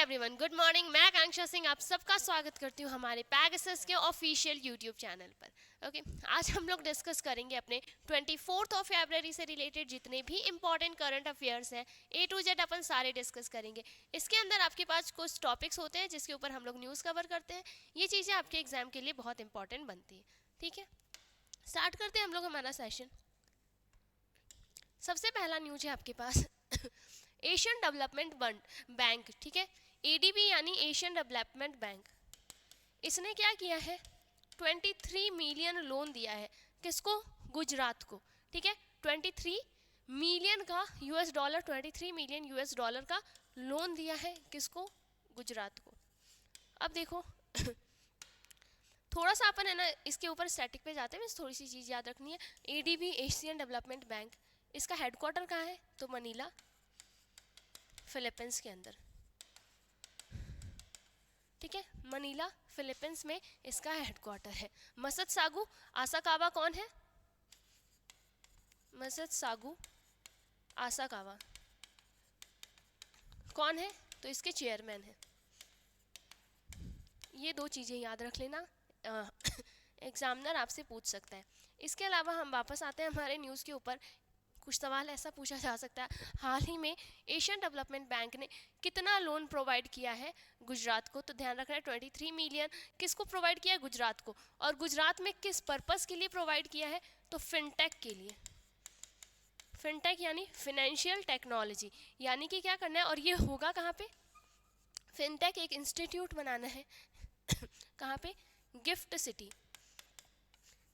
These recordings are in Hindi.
Everyone, good morning. मैं आकांक्षा सिंह आप सबका स्वागत करती हूँ हमारे पैगासस के ऑफिशियल यूट्यूब चैनल पर। ओके, आज हम लोग डिस्कस करेंगे अपने 24 फरवरी से रिलेटेड जितने भी इंपॉर्टेंट करंट अफेयर्स हैं, A to Z अपन सारे डिस्कस करेंगे। इसके अंदर आपके पास कुछ टॉपिक्स होते हैं जिसके ऊपर हम लोग न्यूज़ कवर करते हैं। ये चीज़ें आपके एग्जाम के लिए बहुत इंपॉर्टेंट बनती है। ठीक है, स्टार्ट करते हैं हम लोग हमारा सेशन। सबसे पहला न्यूज है आपके पास एशियन डेवलपमेंट बैंक। ठीक है, ADB यानी एशियन डेवलपमेंट बैंक, इसने क्या किया है, 23 मिलियन लोन दिया है। किसको? गुजरात को। ठीक है, 23 मिलियन का $23 मिलियन $23 का लोन दिया है। किसको? गुजरात को। अब देखो थोड़ा सा अपन है ना इसके ऊपर स्टैटिक पे जाते हैं, थोड़ी सी चीज़ याद रखनी है। ADB एशियन डेवलपमेंट बैंक, इसका हेडक्वार्टर कहाँ है? तो मनीला, फिलीपींस के अंदर। ठीक है, मनीला फिलीपींस में इसका हेडक्वार्टर है। मसद सागू आसाकावा कौन है? मसद सागू आसाकावा कौन है? तो इसके चेयरमैन है। ये दो चीज़ें याद रख लेना, एग्जामिनर आपसे पूछ सकता है। इसके अलावा हम वापस आते हैं हमारे न्यूज़ के ऊपर। कुछ सवाल ऐसा पूछा जा सकता है, हाल ही में एशियन डेवलपमेंट बैंक ने कितना लोन प्रोवाइड किया है गुजरात को? तो ध्यान रखना है 23 मिलियन किसको प्रोवाइड किया है? गुजरात को। और गुजरात में किस पर्पस के लिए प्रोवाइड किया है? तो फिनटेक के लिए। फिनटेक यानी फिनेंशियल टेक्नोलॉजी, यानी कि क्या करना है, और ये होगा कहाँ पे? फिनटेक एक इंस्टीट्यूट बनाना है कहाँ पे? Gift city.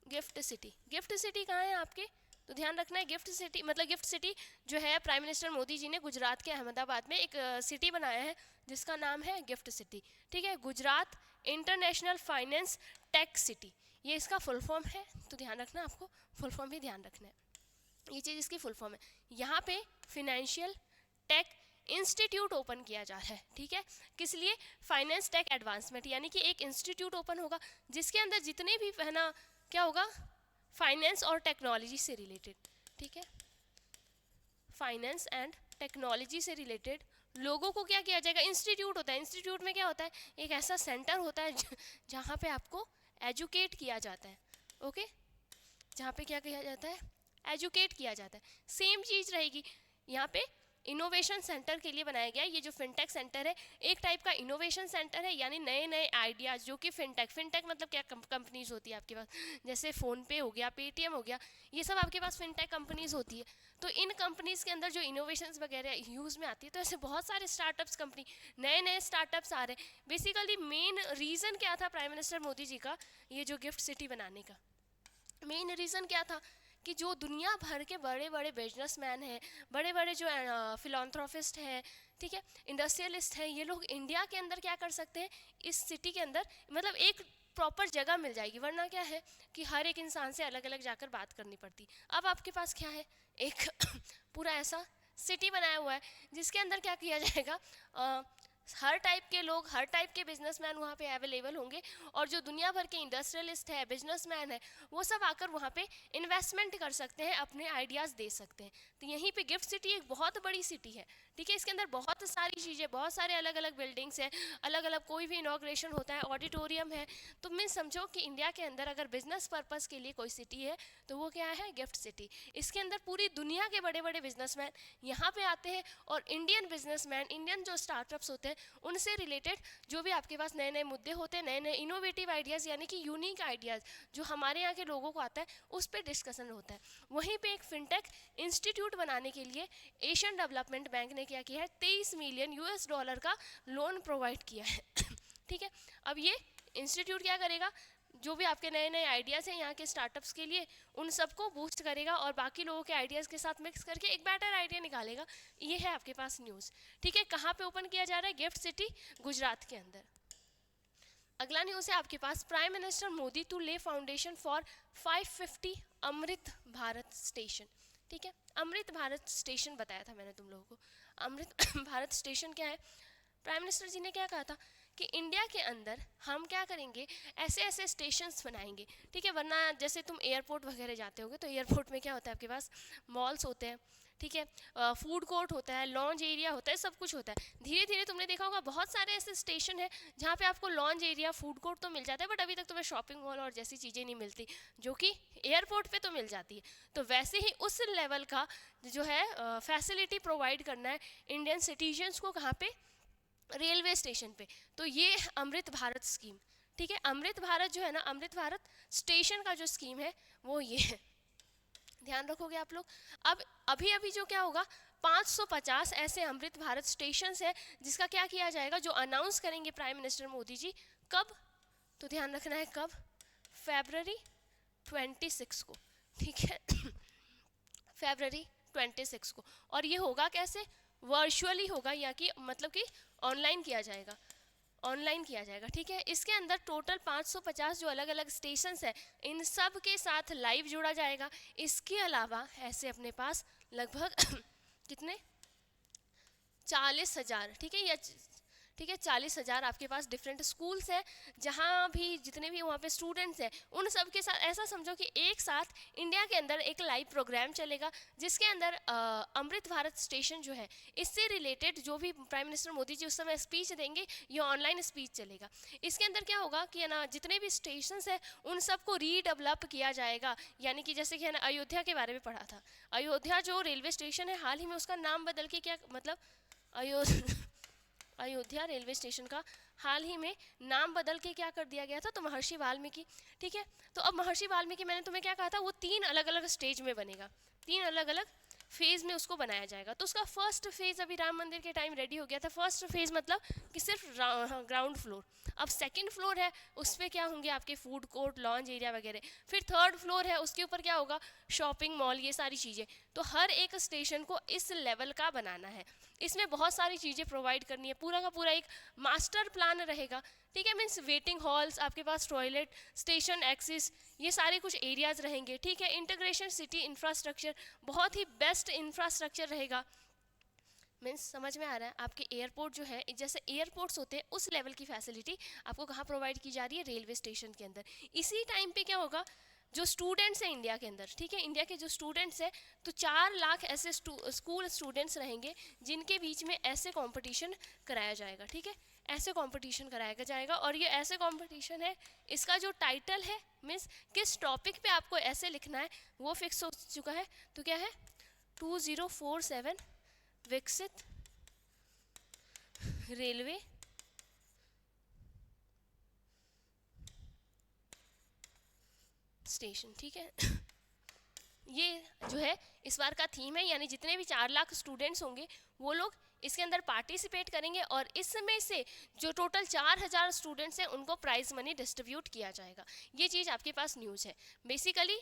Gift city, gift city कहाँ है आपके? तो ध्यान रखना है गिफ्ट सिटी मतलब गिफ्ट सिटी जो है, प्राइम मिनिस्टर मोदी जी ने गुजरात के अहमदाबाद में एक सिटी बनाया है जिसका नाम है गिफ्ट सिटी। ठीक है, Gujarat international finance tech city, ये इसका फुल फॉर्म है। तो ध्यान रखना, आपको फुल फॉर्म भी ध्यान रखना है, ये चीज़ इसकी फुल फॉर्म है। यहाँ पे फिनेंशियल टेक इंस्टीट्यूट ओपन किया जा रहा है। ठीक है, किस लिए? फाइनेंस टेक एडवांसमेंट, यानी कि एक इंस्टीट्यूट ओपन होगा जिसके अंदर जितने भी है ना, क्या होगा, फाइनेंस और टेक्नोलॉजी से रिलेटेड। ठीक है, फाइनेंस एंड टेक्नोलॉजी से रिलेटेड लोगों को क्या किया जाएगा? इंस्टीट्यूट होता है। इंस्टीट्यूट में क्या होता है? एक ऐसा सेंटर होता है जहाँ पे आपको एजुकेट किया जाता है। ओके, जहाँ पे क्या किया जाता है? एजुकेट किया जाता है। सेम चीज़ रहेगी यहाँ पे। इनोवेशन सेंटर के लिए बनाया गया ये जो फिनटेक सेंटर है, एक टाइप का इनोवेशन सेंटर है, यानी नए नए आइडियाज़ जो कि फिनटेक मतलब क्या कंपनीज होती है आपके पास, जैसे फ़ोनपे हो गया, पेटीएम हो गया, ये सब आपके पास फिनटेक कंपनीज होती है। तो इन कंपनीज के अंदर जो इनोवेशंस वगैरह यूज़ में आती है, तो ऐसे बहुत सारे स्टार्टअप्स कंपनी, नए नए स्टार्टअप्स आ रहे हैं। बेसिकली मेन रीज़न क्या था प्राइम मिनिस्टर मोदी जी का ये जो गिफ्ट सिटी बनाने का? मेन रीज़न क्या था कि जो दुनिया भर के बड़े बड़े बिजनेसमैन हैं, बड़े बड़े जो फिलॉन्थ्रोपिस्ट हैं, ठीक है, इंडस्ट्रियलिस्ट हैं, ये लोग इंडिया के अंदर क्या कर सकते हैं? इस सिटी के अंदर मतलब एक प्रॉपर जगह मिल जाएगी। वरना क्या है कि हर एक इंसान से अलग अलग जाकर बात करनी पड़ती। अब आपके पास क्या है? एक पूरा ऐसा सिटी बनाया हुआ है जिसके अंदर क्या किया जाएगा, हर टाइप के लोग, हर टाइप के बिजनेसमैन वहाँ पे अवेलेबल होंगे, और जो दुनिया भर के इंडस्ट्रियलिस्ट है, बिजनेसमैन है, वो सब आकर वहाँ पे इन्वेस्टमेंट कर सकते हैं, अपने आइडियाज़ दे सकते हैं। तो यहीं पे गिफ्ट सिटी एक बहुत बड़ी सिटी है। ठीक है, इसके अंदर बहुत सारी चीज़ें, बहुत सारे अलग अलग बिल्डिंग्स हैं, अलग अलग कोई भी इनॉग्रेशन होता है, ऑडिटोरियम है। तो मैं समझो कि इंडिया के अंदर अगर बिजनेस पर्पज़ के लिए कोई सिटी है तो वो क्या है? Gift city. इसके अंदर पूरी दुनिया के बड़े बड़े बिजनेसमैन यहाँ पे आते हैं, और इंडियन बिजनेसमैन, इंडियन जो स्टार्टअप्स होते हैं उनसे रिलेटेड जो भी आपके पास नए नए मुद्दे होते हैं, नए नए इनोवेटिव आइडियाज़ यानी कि यूनिक आइडियाज़ जो हमारे यहाँ के लोगों को आता है, उस पर डिस्कशन होता है। वहीं पे एक फिनटेक इंस्टीट्यूट बनाने के लिए एशियन डेवलपमेंट बैंक ने क्या किया है? $23 मिलियन का लोन प्रोवाइड किया है। ठीक है, अब ये इंस्टीट्यूट क्या करेगा? जो भी आपके नए नए आइडियाज़ हैं यहाँ के स्टार्टअप्स के लिए, उन सबको बूस्ट करेगा और बाकी लोगों के आइडियाज़ के साथ मिक्स करके एक बेटर आइडिया निकालेगा। ये है आपके पास न्यूज़। ठीक है, कहाँ पे ओपन किया जा रहा है? गिफ्ट सिटी, गुजरात के अंदर। अगला न्यूज़ है आपके पास, prime minister Modi to lay foundation for 550 Amrit Bharat station. ठीक है, अमृत भारत स्टेशन बताया था मैंने तुम लोगों को। अमृत भारत स्टेशन क्या है? प्राइम मिनिस्टर जी ने क्या कहा था कि इंडिया के अंदर हम क्या करेंगे, ऐसे ऐसे स्टेशंस बनाएंगे। ठीक है, वरना जैसे तुम एयरपोर्ट वगैरह जाते होगे तो एयरपोर्ट में क्या होता है, आपके पास मॉल्स होते हैं, ठीक है, फूड कोर्ट होता है, लॉन्च एरिया होता है, सब कुछ होता है। धीरे धीरे तुमने देखा होगा बहुत सारे ऐसे स्टेशन है जहाँ पे आपको लॉन्च एरिया, फूड कोर्ट तो मिल जाता है, बट अभी तक तुम्हें शॉपिंग मॉल और जैसी चीज़ें नहीं मिलती जो कि एयरपोर्ट पे तो मिल जाती है। तो वैसे ही उस लेवल का जो है फैसिलिटी प्रोवाइड करना है इंडियन सिटीजन्स को, कहाँ पे, रेलवे स्टेशन पे। तो ये अमृत भारत स्कीम, ठीक है, अमृत भारत जो है ना, अमृत भारत स्टेशन का जो स्कीम है वो ये है, ध्यान रखोगे आप लोग। अब अभी अभी जो क्या होगा, 550 ऐसे अमृत भारत स्टेशन है जिसका क्या किया जाएगा, जो अनाउंस करेंगे प्राइम मिनिस्टर मोदी जी, कब, तो ध्यान रखना है कब, February 26 को, ठीक है February 26 को। और ये होगा कैसे, वर्चुअली होगा, या कि मतलब कि ऑनलाइन किया जाएगा, ऑनलाइन किया जाएगा, ठीक है। इसके अंदर टोटल 550 जो अलग अलग स्टेशन है, इन सब के साथ लाइव जोड़ा जाएगा। इसके अलावा ऐसे अपने पास लगभग कितने, 40,000, ठीक है, या ठीक है 40,000 आपके पास डिफरेंट स्कूल्स हैं, जहाँ भी जितने भी वहाँ पे स्टूडेंट्स हैं उन सब के साथ ऐसा समझो कि एक साथ इंडिया के अंदर एक लाइव प्रोग्राम चलेगा, जिसके अंदर अमृत भारत स्टेशन जो है, इससे रिलेटेड जो भी प्राइम मिनिस्टर मोदी जी उस समय स्पीच देंगे, ये ऑनलाइन स्पीच चलेगा। इसके अंदर क्या होगा कि है ना, जितने भी स्टेशन हैं उन सबको रीडेवलप किया जाएगा, यानी कि जैसे कि है ना, अयोध्या के बारे में पढ़ा था, अयोध्या जो रेलवे स्टेशन है हाल ही में उसका नाम बदल के क्या मतलब अयोध्या रेलवे स्टेशन का हाल ही में नाम बदल के क्या कर दिया गया था, तो महर्षि वाल्मीकि, ठीक है। तो अब महर्षि वाल्मीकि, मैंने तुम्हें क्या कहा था, वो 3 अलग अलग स्टेज में बनेगा, 3 अलग अलग फेज़ में उसको बनाया जाएगा। तो उसका फर्स्ट फेज़ अभी राम मंदिर के टाइम रेडी हो गया था, फर्स्ट फेज़ मतलब कि सिर्फ ग्राउंड फ्लोर। अब सेकंड फ्लोर है, उस पर क्या होंगे आपके फूड कोर्ट, लॉन्च एरिया वगैरह। फिर थर्ड फ्लोर है, उसके ऊपर क्या होगा, शॉपिंग मॉल, ये सारी चीज़ें। तो हर एक स्टेशन को इस लेवल का बनाना है, इसमें बहुत सारी चीज़ें प्रोवाइड करनी है, पूरा का पूरा एक मास्टर प्लान रहेगा, ठीक है। मीन्स वेटिंग हॉल्स, आपके पास टॉयलेट, स्टेशन एक्सेस, ये सारे कुछ एरियाज रहेंगे, ठीक है। इंटीग्रेशन सिटी इंफ्रास्ट्रक्चर, बहुत ही बेस्ट इंफ्रास्ट्रक्चर रहेगा। मीन्स समझ में आ रहा है, आपके एयरपोर्ट जो है, जैसे एयरपोर्ट्स होते हैं उस लेवल की फैसिलिटी आपको कहाँ प्रोवाइड की जा रही है, रेलवे स्टेशन के अंदर। इसी टाइम पे क्या होगा, जो स्टूडेंट्स हैं इंडिया के अंदर, ठीक है, इंडिया के जो स्टूडेंट्स हैं, तो 4 लाख ऐसे स्कूल स्टूडेंट्स रहेंगे जिनके बीच में ऐसे कंपटीशन कराया जाएगा, ठीक है, ऐसे कंपटीशन कराया जाएगा। और ये ऐसे कंपटीशन है, इसका जो टाइटल है, मीन्स किस टॉपिक पे आपको ऐसे लिखना है वो फिक्स हो चुका है। तो क्या है, 2047 विकसित रेलवे स्टेशन, ठीक है ये जो है इस बार का थीम है, यानी जितने भी 4 लाख स्टूडेंट्स होंगे वो लोग इसके अंदर पार्टिसिपेट करेंगे, और इसमें से जो टोटल 4,000 स्टूडेंट्स हैं उनको प्राइज मनी डिस्ट्रीब्यूट किया जाएगा। ये चीज़ आपके पास न्यूज़ है। बेसिकली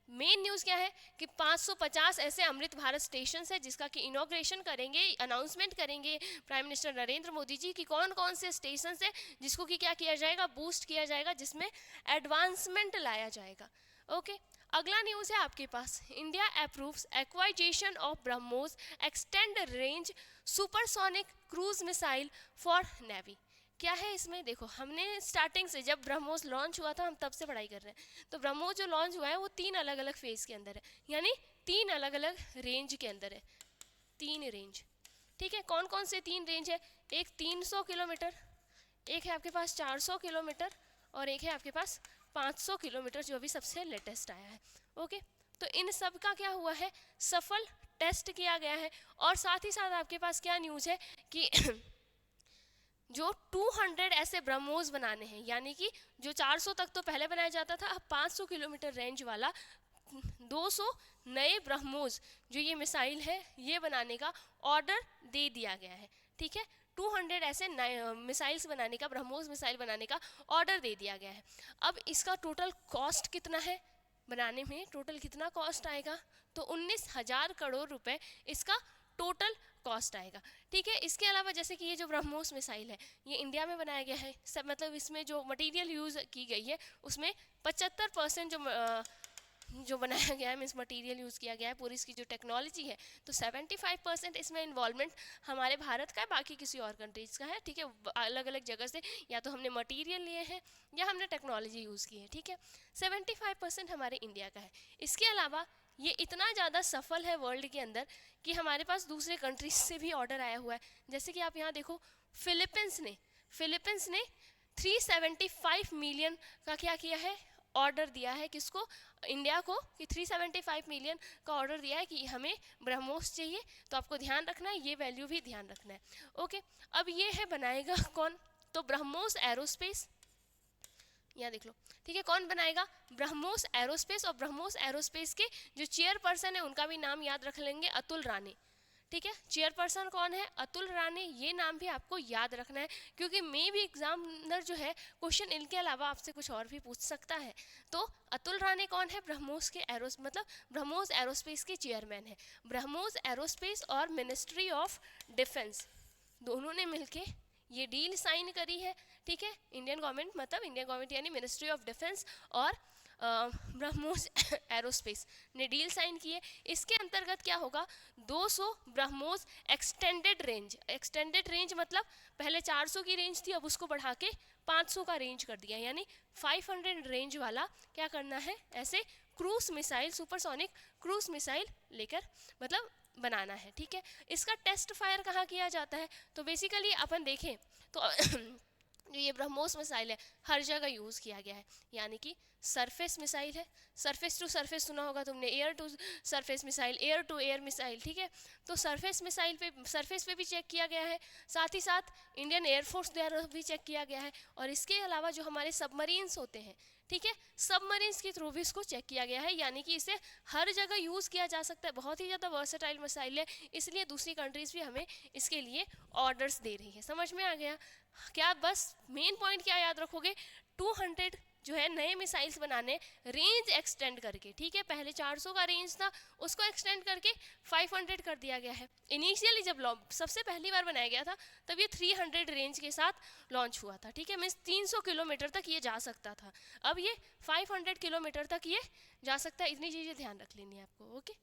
मेन न्यूज़ क्या है कि 550 ऐसे अमृत भारत स्टेशन है जिसका कि इनॉग्रेशन करेंगे, अनाउंसमेंट करेंगे प्राइम मिनिस्टर नरेंद्र मोदी जी कि कौन कौन से स्टेशन है जिसको कि क्या किया जाएगा, बूस्ट किया जाएगा, जिसमें एडवांसमेंट लाया जाएगा। ओके, अगला न्यूज़ है आपके पास, India approves acquisition of BrahMos extend range supersonic cruise missile for navy. क्या है इसमें, देखो हमने स्टार्टिंग से जब ब्रह्मोस लॉन्च हुआ था हम तब से पढ़ाई कर रहे हैं। तो ब्रह्मोस जो लॉन्च हुआ है वो 3 अलग अलग फेज़ के अंदर है, यानी 3 अलग अलग रेंज के अंदर है, 3 रेंज, ठीक है। कौन कौन से 3 रेंज है, एक 300 किलोमीटर, एक है आपके पास 400 किलोमीटर, और एक है आपके पास 500 किलोमीटर जो अभी सबसे लेटेस्ट आया है। ओके, तो इन सब का क्या हुआ है, सफल टेस्ट किया गया है। और साथ ही साथ आपके पास क्या न्यूज़ है कि जो 200 ऐसे ब्रह्मोस बनाने हैं, यानी कि जो 400 तक तो पहले बनाया जाता था, अब 500 किलोमीटर रेंज वाला 200 नए ब्रह्मोस जो ये मिसाइल है ये बनाने का ऑर्डर दे दिया गया है, ठीक है। 200 ऐसे नए मिसाइल्स बनाने का, ब्रह्मोस मिसाइल बनाने का ऑर्डर दे दिया गया है। अब इसका टोटल कॉस्ट कितना है, बनाने में टोटल कितना कॉस्ट आएगा, तो 19,000 करोड़ रुपए इसका टोटल कॉस्ट आएगा, ठीक है। इसके अलावा जैसे कि ये जो ब्रह्मोस मिसाइल है ये इंडिया में बनाया गया है, सब मतलब इसमें जो मटेरियल यूज़ की गई है उसमें 75% जो बनाया गया है, मीन्स मटेरियल यूज़ किया गया है, पूरी इसकी जो टेक्नोलॉजी है, तो 75% इसमें इन्वॉल्वमेंट हमारे भारत का है, बाकी किसी और कंट्रीज़ का है, ठीक है। अलग अलग जगह से या तो हमने मटेरियल लिए हैं या हमने टेक्नोलॉजी यूज़ की है, ठीक है। 75% हमारे इंडिया का है। इसके अलावा ये इतना ज़्यादा सफल है वर्ल्ड के अंदर कि हमारे पास दूसरे कंट्रीज से भी ऑर्डर आया हुआ है। जैसे कि आप यहाँ देखो, फिलीपींस ने 375 मिलियन का क्या किया है, ऑर्डर दिया है किसको, इंडिया को, कि 375 मिलियन का ऑर्डर दिया है कि हमें ब्रह्मोस चाहिए। तो आपको ध्यान रखना है, ये वैल्यू भी ध्यान रखना है। ओके, अब ये है बनाएगा कौन, तो ब्रह्मोस एरोस्पेस, यहाँ देख लो, ठीक है, कौन बनाएगा, ब्रह्मोस एरोस्पेस। और ब्रह्मोस एरोस्पेस के जो चेयरपर्सन है उनका भी नाम याद रख लेंगे, अतुल राणे, ठीक है। चेयरपर्सन कौन है, अतुल राणे, ये नाम भी आपको याद रखना है, क्योंकि मे भी एग्जामिनर जो है क्वेश्चन इनके अलावा आपसे कुछ और भी पूछ सकता है। तो अतुल राणे कौन है, ब्रह्मोस के ब्रह्मोस एरोस्पेस के चेयरमैन है। ब्रह्मोस एरोस्पेस और मिनिस्ट्री ऑफ डिफेंस दोनों ने मिलके ये डील साइन करी है, ठीक है। इंडियन गवर्नमेंट यानी मिनिस्ट्री ऑफ डिफेंस और ब्रह्मोस एरोस्पेस ने डील साइन की है। इसके अंतर्गत क्या होगा, 200 ब्रह्मोस एक्सटेंडेड रेंज मतलब पहले 400 की रेंज थी, अब उसको बढ़ा के 500 का रेंज कर दिया, यानी 500 रेंज वाला क्या करना है, ऐसे cruise missile, supersonic cruise missile लेकर बनाना है, ठीक है। इसका टेस्ट फायर कहाँ किया जाता है, तो बेसिकली अपन देखें तो जो ये ब्रह्मोस मिसाइल है हर जगह यूज़ किया गया है, यानी कि सरफेस मिसाइल है, सरफेस टू सरफेस सुना होगा तुमने, air to surface missile, air to air missile, ठीक है। तो सरफेस मिसाइल पे, सरफेस पे भी चेक किया गया है, साथ ही साथ इंडियन एयरफोर्स द्वारा भी चेक किया गया है। और इसके अलावा जो हमारे सबमरीन्स होते हैं, ठीक है, सबमरीन्स के थ्रू भी इसको चेक किया गया है, यानी कि इसे हर जगह यूज़ किया जा सकता है। बहुत ही ज़्यादा वर्सेटाइल मिसाइल है, इसलिए दूसरी कंट्रीज़ भी हमें इसके लिए ऑर्डर्स दे रही है। समझ में आ गया क्या, बस मेन पॉइंट क्या याद रखोगे, 200 जो है नए मिसाइल्स बनाने, रेंज एक्सटेंड करके, ठीक है। पहले 400 का रेंज था, उसको एक्सटेंड करके 500 कर दिया गया है। इनिशियली जब सबसे पहली बार बनाया गया था तब ये 300 रेंज के साथ लॉन्च हुआ था, ठीक है, मीन्स 300 किलोमीटर तक ये जा सकता था। अब ये 500 किलोमीटर तक ये जा सकता है, इतनी चीज़ें ध्यान रख लेनी है आपको, ओके।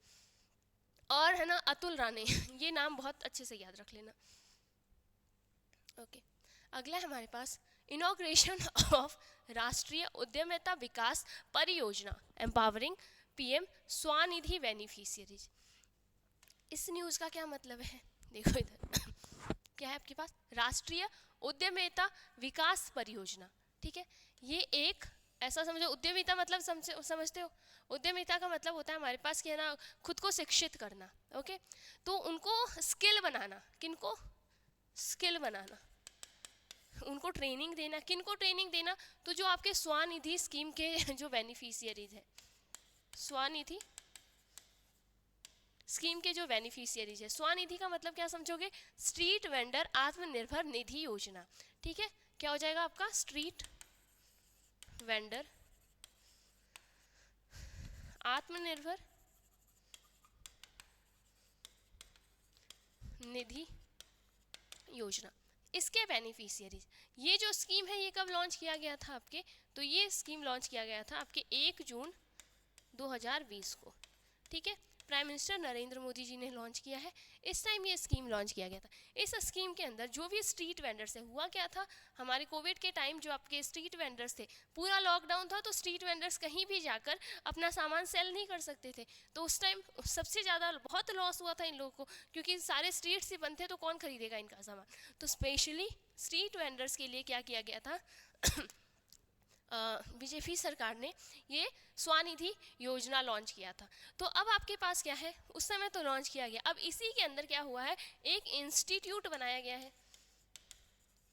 और है ना अतुल राणे, ये नाम बहुत अच्छे से याद रख लेना, ओके। अगला है हमारे पास इनॉग्रेशन ऑफ राष्ट्रीय उद्यमिता विकास परियोजना एम्पावरिंग पीएम स्वनिधि बेनिफिशियरीज। इस न्यूज़ का क्या मतलब है, देखो इधर क्या है आपके पास, राष्ट्रीय उद्यमिता विकास परियोजना, ठीक है। ये एक ऐसा समझो, उद्यमिता मतलब समझते हो, उद्यमिता का मतलब होता है हमारे पास कि है ना खुद को शिक्षित करना, ओके। तो उनको स्किल बनाना, किनको स्किल बनाना, उनको ट्रेनिंग देना, किनको ट्रेनिंग देना, तो जो आपके स्वनिधि स्कीम के जो बेनिफिशियरीज है, स्वनिधि स्कीम के जो बेनिफिशियरीज है, स्वनिधि का मतलब क्या समझोगे, स्ट्रीट वेंडर आत्मनिर्भर निधि योजना, ठीक है। क्या हो जाएगा आपका, स्ट्रीट वेंडर आत्मनिर्भर निधि योजना, इसके बेनिफिशियरीज। ये जो स्कीम है ये कब लॉन्च किया गया था आपके, तो ये स्कीम लॉन्च किया गया था आपके 1 जून 2020 को, ठीक है। प्राइम मिनिस्टर नरेंद्र मोदी जी ने लॉन्च किया है, इस टाइम ये स्कीम लॉन्च किया गया था। इस स्कीम के अंदर जो भी स्ट्रीट वेंडर्स है, हुआ क्या था, हमारे कोविड के टाइम जो आपके स्ट्रीट वेंडर्स थे, पूरा लॉकडाउन था, तो स्ट्रीट वेंडर्स कहीं भी जाकर अपना सामान सेल नहीं कर सकते थे। तो उस टाइम सबसे ज़्यादा बहुत लॉस हुआ था इन लोगों को, क्योंकि सारे स्ट्रीट्स ही बंद थे, तो कौन खरीदेगा इनका सामान। तो स्पेशली स्ट्रीट वेंडर्स के लिए क्या किया गया था बीजेपी सरकार ने ये स्वनिधि योजना लॉन्च किया था। तो अब आपके पास क्या है, उस समय तो लॉन्च किया गया, अब इसी के अंदर क्या हुआ है, एक इंस्टीट्यूट बनाया गया है,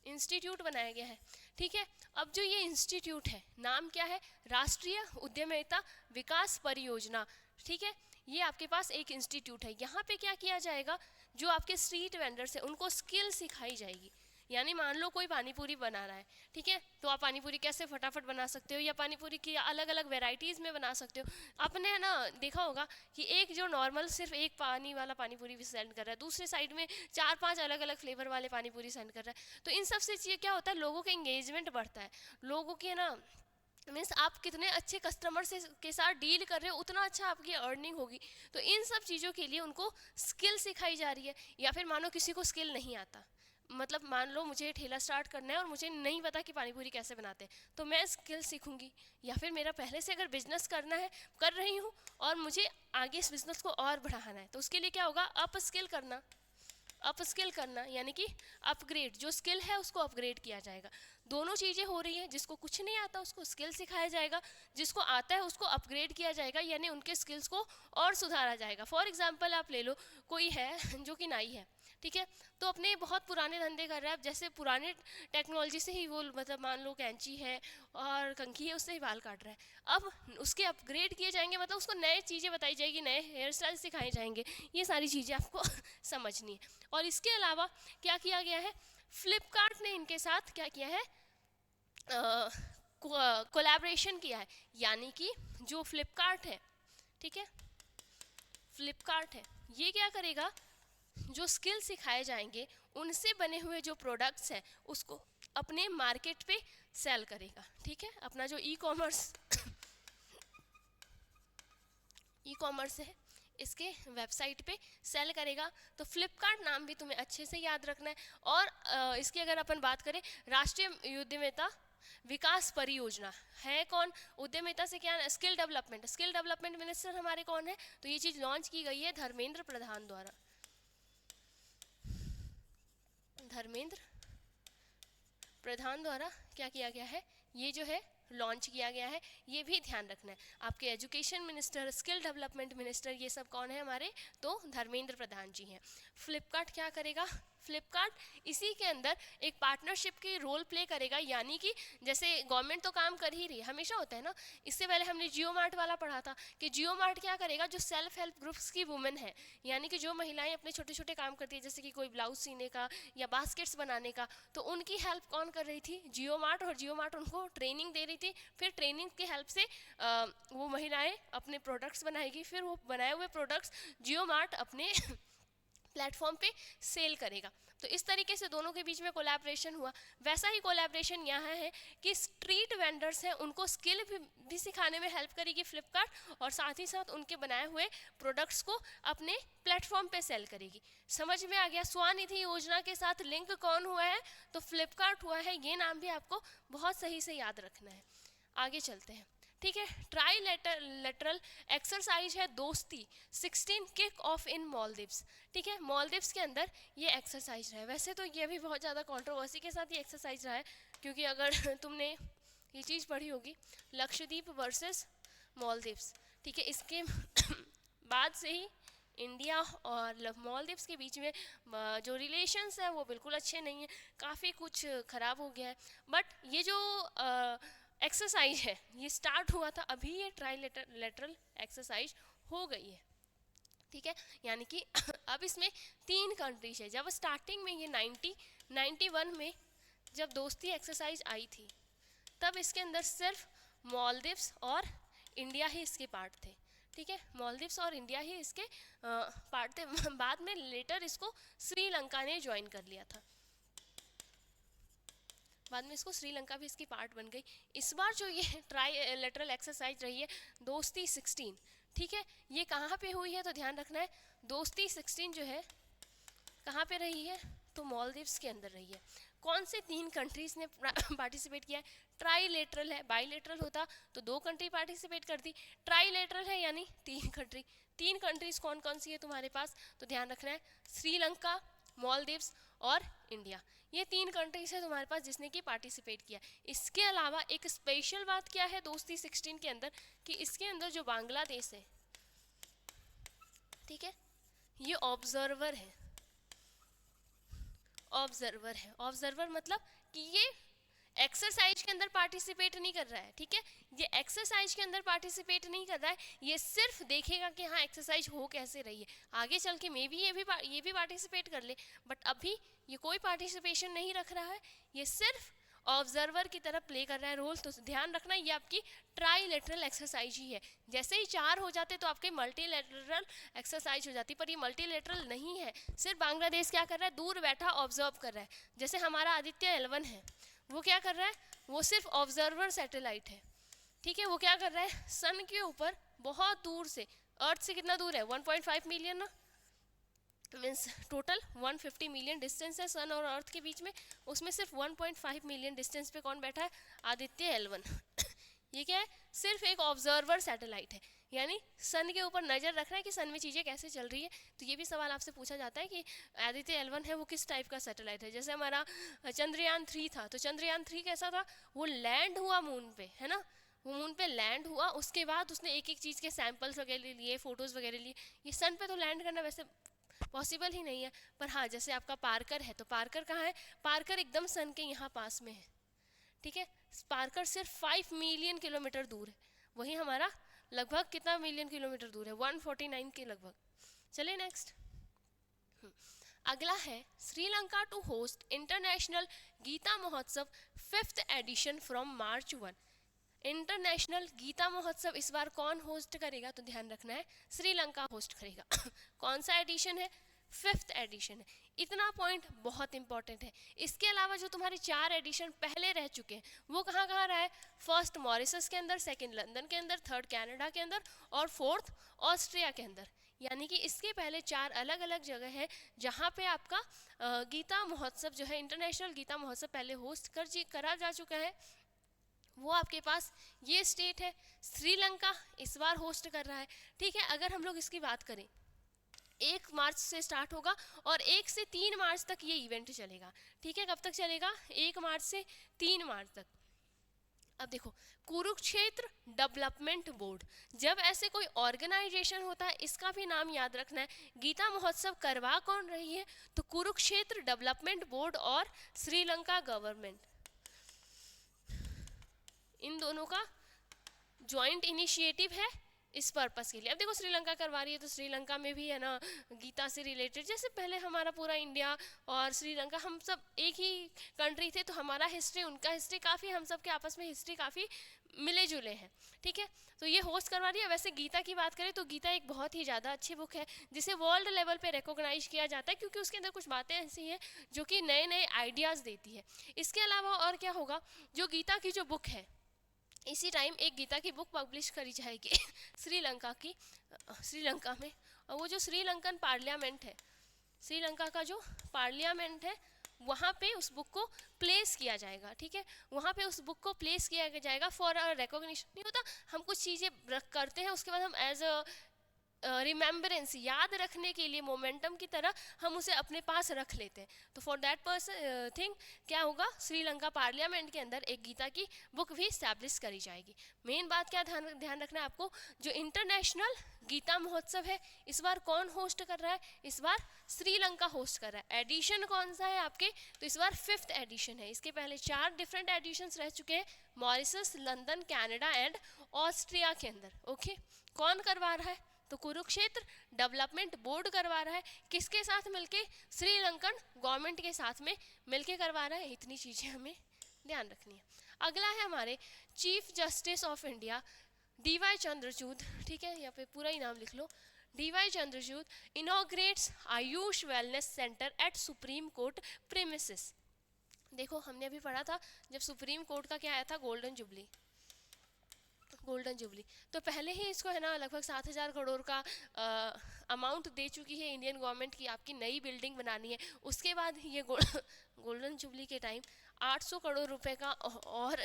इंस्टीट्यूट बनाया गया है, ठीक है। अब जो ये इंस्टीट्यूट है, नाम क्या है, राष्ट्रीय उद्यमिता विकास परियोजना, ठीक है। ये आपके पास एक इंस्टीट्यूट है, यहाँ पे क्या किया जाएगा, जो आपके स्ट्रीट वेंडर्स हैं उनको स्किल सिखाई जाएगी। यानी मान लो कोई पानीपुरी बना रहा है, ठीक है, तो आप पानीपुरी कैसे फटाफट बना सकते हो, या पानीपुरी की अलग अलग वेराइटीज़ में बना सकते हो। आपने है ना देखा होगा कि एक जो नॉर्मल सिर्फ एक पानी वाला पानीपुरी भी सेंड कर रहा है, दूसरे साइड में 4-5 अलग अलग फ्लेवर वाले पानीपुरी सेंड कर रहा है। तो इन सब से चीज़ें क्या होता है, लोगों का इंगेजमेंट बढ़ता है, लोगों के ना मीन्स आप कितने अच्छे कस्टमर से के साथ डील कर रहे हो, उतना अच्छा आपकी अर्निंग होगी। तो इन सब चीज़ों के लिए उनको स्किल सिखाई जा रही है। या फिर मानो किसी को स्किल नहीं आता, मतलब मान लो मुझे ठेला स्टार्ट करना है और मुझे नहीं पता कि पानी पूरी कैसे बनाते हैं, तो मैं स्किल सीखूंगी। या फिर मेरा पहले से अगर बिजनेस करना है, कर रही हूँ, और मुझे आगे इस बिजनेस को और बढ़ाना है, तो उसके लिए क्या होगा, अप स्किल करना। अप स्किल करना यानी कि अपग्रेड, जो स्किल है उसको अपग्रेड किया जाएगा। दोनों चीज़ें हो रही हैं, जिसको कुछ नहीं आता उसको स्किल सिखाया जाएगा, जिसको आता है उसको अपग्रेड किया जाएगा, यानी उनके स्किल्स को और सुधारा जाएगा। फॉर एग्जांपल आप ले लो, कोई है जो कि नाई है, ठीक है, तो अपने बहुत पुराने धंधे कर रहा है, जैसे पुराने टेक्नोलॉजी से ही वो, मतलब मान लो कैंची है और कंघी है, उससे ही बाल काट रहा है। अब उसके अपग्रेड किए जाएंगे, मतलब उसको नए चीज़ें बताई जाएगी, नए हेयर स्टाइल सिखाए जाएंगे, ये सारी चीज़ें आपको समझनी है। और इसके अलावा क्या किया गया है, फ्लिपकार्ट ने इनके साथ क्या किया है, कोलैबोरेशन किया है। यानी कि जो फ्लिपकार्ट है, ठीक है, फ्लिपकार्ट है, ये क्या करेगा, जो स्किल सिखाए जाएंगे उनसे बने हुए जो प्रोडक्ट्स हैं उसको अपने मार्केट पे सेल करेगा। ठीक है, अपना जो ई कॉमर्स है इसके वेबसाइट पे सेल करेगा। तो फ्लिपकार्ट नाम भी तुम्हें अच्छे से याद रखना है। और इसकी अगर अपन बात करें, राष्ट्रीय उद्यमिता विकास परियोजना है कौन, उद्यमिता से क्या, skill development, skill development minister हमारे कौन है, तो ये चीज़ लॉन्च की गई है धर्मेंद्र प्रधान द्वारा। धर्मेंद्र प्रधान द्वारा क्या किया गया है, ये जो है लॉन्च किया गया है, ये भी ध्यान रखना है। आपके education minister, skill development minister, ये सब कौन है हमारे, तो धर्मेंद्र प्रधान जी हैं। फ्लिपकार्ट क्या करेगा, फ्लिपकार्ट इसी के अंदर एक पार्टनरशिप की रोल प्ले करेगा। यानी कि जैसे गवर्नमेंट तो काम कर ही रही है, हमेशा होता है ना, इससे पहले हमने जियो मार्ट वाला पढ़ा था कि जियो मार्ट क्या करेगा, जो सेल्फ हेल्प ग्रुप्स की वुमेन है, यानी कि जो महिलाएं अपने छोटे छोटे काम करती है, जैसे कि कोई ब्लाउज सीने का या बास्केट्स बनाने का, तो उनकी हेल्प कौन कर रही थी, जियो मार्ट। और जियो मार्ट उनको ट्रेनिंग दे रही थी, फिर ट्रेनिंग की हेल्प से वो महिलाएं अपने प्रोडक्ट्स बनाएगी, फिर वो बनाए हुए प्रोडक्ट्स जियो मार्ट अपने प्लेटफॉर्म पे सेल करेगा। तो इस तरीके से दोनों के बीच में कोलैबोरेशन हुआ। वैसा ही कोलैबोरेशन यहाँ है कि स्ट्रीट वेंडर्स हैं, उनको स्किल भी सिखाने में हेल्प करेगी फ्लिपकार्ट, और साथ ही साथ उनके बनाए हुए प्रोडक्ट्स को अपने प्लेटफॉर्म पे सेल करेगी। समझ में आ गया। स्वनिधि योजना के साथ लिंक कौन हुआ है, तो फ्लिपकार्ट हुआ है। ये नाम भी आपको बहुत सही से याद रखना है। आगे चलते हैं, ठीक है। ट्राई लेटरल एक्सरसाइज है दोस्ती 16 किक ऑफ इन मालदीव्स, ठीक है, मालदीव्स के अंदर ये एक्सरसाइज रहा है। वैसे तो ये भी बहुत ज़्यादा कंट्रोवर्सी के साथ ये एक्सरसाइज रहा है, क्योंकि अगर तुमने ये चीज़ पढ़ी होगी, लक्षद्वीप वर्सेस मालदीव्स, ठीक है, इसके बाद से ही इंडिया और मालदीव्स के बीच में जो रिलेशंस है वो बिल्कुल अच्छे नहीं है, काफ़ी कुछ ख़राब हो गया है। बट ये जो एक्सरसाइज है ये स्टार्ट हुआ था, अभी ये ट्राइलेटरल एक्सरसाइज हो गई है, ठीक है। यानी कि अब इसमें 3 कंट्रीज है। जब स्टार्टिंग में ये 91 में जब दोस्ती एक्सरसाइज आई थी, तब इसके अंदर सिर्फ मालदीव्स और इंडिया ही इसके पार्ट थे, ठीक है, मालदीव्स और इंडिया ही इसके पार्ट थे। बाद में लेटर इसको श्रीलंका ने ज्वाइन कर लिया था, बाद में इसको श्रीलंका भी इसकी पार्ट बन गई। इस बार जो ये ट्राई लेटरल एक्सरसाइज रही है दोस्ती 16, ठीक है, ये कहाँ पे हुई है, तो ध्यान रखना है, दोस्ती 16 जो है कहाँ पे रही है, तो मालदीव्स के अंदर रही है। कौन से 3 कंट्रीज ने पार्टिसिपेट किया है, ट्राईलेटरल है, बाईलेटरल होता तो 2 कंट्री पार्टिसिपेट करती, ट्राईलेटरल है यानी 3 कंट्री। 3 कंट्रीज कौन कौन सी है तुम्हारे पास, तो ध्यान रखना है, श्रीलंका, मालदीव्स और इंडिया, ये 3 कंट्रीज है तुम्हारे पास जिसने कि पार्टिसिपेट किया। इसके अलावा एक स्पेशल बात क्या है दोस्ती 16 के अंदर, कि इसके अंदर जो बांग्लादेश है, ठीक है, ये ऑब्जर्वर है। ऑब्जर्वर मतलब कि ये एक्सरसाइज के अंदर पार्टिसिपेट नहीं कर रहा है, ठीक है, ये एक्सरसाइज के अंदर पार्टिसिपेट नहीं कर रहा है, ये सिर्फ देखेगा कि हाँ एक्सरसाइज हो कैसे रही है। आगे चल के मे बी ये भी पार्टिसिपेट कर ले, बट अभी ये कोई पार्टिसिपेशन नहीं रख रहा है, ये सिर्फ ऑब्जर्वर की तरफ प्ले कर रहा है रोल। तो ध्यान रखना ये आपकी ट्राईलेटरल एक्सरसाइज ही है। जैसे ही 4 हो जाते तो आपकी मल्टीलेटरल एक्सरसाइज हो जाती, पर ये मल्टीलेटरल नहीं है, सिर्फ बांग्लादेश क्या कर रहा है, दूर बैठा ऑब्जर्व कर रहा है। जैसे हमारा आदित्य L1 है, वो क्या कर रहा है, वो सिर्फ ऑब्जर्वर सैटेलाइट है, ठीक है, वो क्या कर रहा है, सन के ऊपर बहुत दूर से, अर्थ से कितना दूर है, 1.5 मिलियन ना, मीन्स टोटल 150 मिलियन डिस्टेंस है सन और अर्थ के बीच में, उसमें सिर्फ 1.5 मिलियन डिस्टेंस पे कौन बैठा है, आदित्य L1 ये क्या है, सिर्फ एक ऑब्जर्वर सैटेलाइट है, यानी सन के ऊपर नज़र रख रहा है कि सन में चीज़ें कैसे चल रही है। तो ये भी सवाल आपसे पूछा जाता है कि आदित्य L1 है वो किस टाइप का सैटेलाइट है। जैसे हमारा चंद्रयान 3 था, तो चंद्रयान 3 कैसा था, वो लैंड हुआ मून पे, है ना, वो मून पे लैंड हुआ, उसके बाद उसने एक एक चीज़ के सैंपल्स वगैरह लिए, फोटोज़ वगैरह लिए। ये सन पे तो लैंड करना वैसे पॉसिबल ही नहीं है, पर हाँ जैसे आपका पार्कर है, तो पार्कर कहाँ है, पार्कर एकदम सन के यहाँ पास में है, ठीक है, पार्कर सिर्फ 5 मिलियन किलोमीटर दूर है, वही हमारा लगभग कितना मिलियन किलोमीटर दूर है, 149 के लगभग। चलिए नेक्स्ट, अगला है Sri Lanka to host international Gita Mahotsav 5th edition from March 1। International Gita Mahotsav इस बार कौन होस्ट करेगा, तो ध्यान रखना है श्रीलंका होस्ट करेगा कौन सा एडिशन है, 5th एडिशन है, इतना पॉइंट बहुत इंपॉर्टेंट है। इसके अलावा जो तुम्हारे 4 एडिशन पहले रह चुके हैं वो कहाँ कहाँ रहा है, फर्स्ट मॉरिशस के अंदर, सेकंड लंदन के अंदर, थर्ड कनाडा के अंदर और फोर्थ ऑस्ट्रिया के अंदर, यानी कि इसके पहले 4 अलग अलग जगह है जहाँ पे आपका गीता महोत्सव जो है, इंटरनेशनल गीता महोत्सव पहले होस्ट करा जा चुका है। वो आपके पास ये स्टेट है, श्रीलंका इस बार होस्ट कर रहा है, ठीक है। अगर हम लोग इसकी बात करें, 1 मार्च से स्टार्ट होगा और 1 से 3 मार्च तक ये इवेंट चलेगा, ठीक है। कब तक चलेगा, 1 मार्च से 3 मार्च तक। अब देखो, कुरुक्षेत्र डेवलपमेंट बोर्ड, जब ऐसे कोई ऑर्गेनाइजेशन होता है इसका भी नाम याद रखना है। गीता महोत्सव करवा कौन रही है, तो कुरुक्षेत्र डेवलपमेंट बोर्ड और श्रीलंका गवर्नमेंट, इन दोनों का जॉइंट इनिशिएटिव है इस पर्पस के लिए। अब देखो श्रीलंका करवा रही है, तो श्रीलंका में भी है ना गीता से रिलेटेड, जैसे पहले हमारा पूरा इंडिया और श्रीलंका हम सब एक ही कंट्री थे, तो हमारा हिस्ट्री उनका हिस्ट्री काफ़ी, हम सब के आपस में हिस्ट्री काफ़ी मिले जुले हैं, ठीक है। तो ये होस्ट करवा रही है। वैसे गीता की बात करें तो गीता एक बहुत ही ज़्यादा अच्छी बुक है जिसे वर्ल्ड लेवल पे रिकॉग्नाइज किया जाता है, क्योंकि उसके अंदर कुछ बातें ऐसी हैं जो कि नए नए आइडियाज़ देती है। इसके अलावा और क्या होगा, जो गीता की जो बुक है, इसी टाइम एक गीता की बुक पब्लिश करी जाएगी श्रीलंका में, और वो जो श्रीलंकन पार्लियामेंट है, श्रीलंका का जो पार्लियामेंट है, वहाँ पे उस बुक को प्लेस किया जाएगा, ठीक है। वहाँ पे उस बुक को प्लेस किया जाएगा फॉर अ रिकॉग्निशन। नहीं होता, हम कुछ चीज़ें करते हैं, उसके बाद हम एज अ रिमेम्बरेंस, याद रखने के लिए, मोमेंटम की तरह हम उसे अपने पास रख लेते हैं। तो फॉर दैट पर्सन थिंग क्या होगा, श्रीलंका पार्लियामेंट के अंदर एक गीता की बुक भी इस्टेब्लिश करी जाएगी। मेन बात क्या ध्यान रखना है आपको, जो इंटरनेशनल गीता महोत्सव है इस बार कौन होस्ट कर रहा है, इस बार श्रीलंका होस्ट कर रहा है। एडिशन कौन सा है आपके, तो इस बार 5th एडिशन है। इसके पहले 4 डिफरेंट एडिशंस रह चुके हैं, Mauritius, London, Canada and Austria के अंदर, ओके। कौन करवा रहा है, तो कुरुक्षेत्र डेवलपमेंट बोर्ड करवा रहा है, किसके साथ मिलके, श्रीलंकन गवर्नमेंट के साथ में मिलके करवा रहा है। इतनी चीज़ें हमें ध्यान रखनी है। अगला है हमारे chief justice of India DY Chandrachud, ठीक है, यहाँ पे पूरा ही नाम लिख लो, DY Chandrachud inaugurates Ayush wellness centre at supreme court premises. देखो हमने अभी पढ़ा था जब सुप्रीम कोर्ट का क्या आया था, गोल्डन जुबली, तो पहले ही इसको है ना लगभग 7,000 करोड़ का अमाउंट दे चुकी है इंडियन गवर्नमेंट की, आपकी नई बिल्डिंग बनानी है। उसके बाद ये गोल्डन जुबली के टाइम 800 करोड़ रुपए का और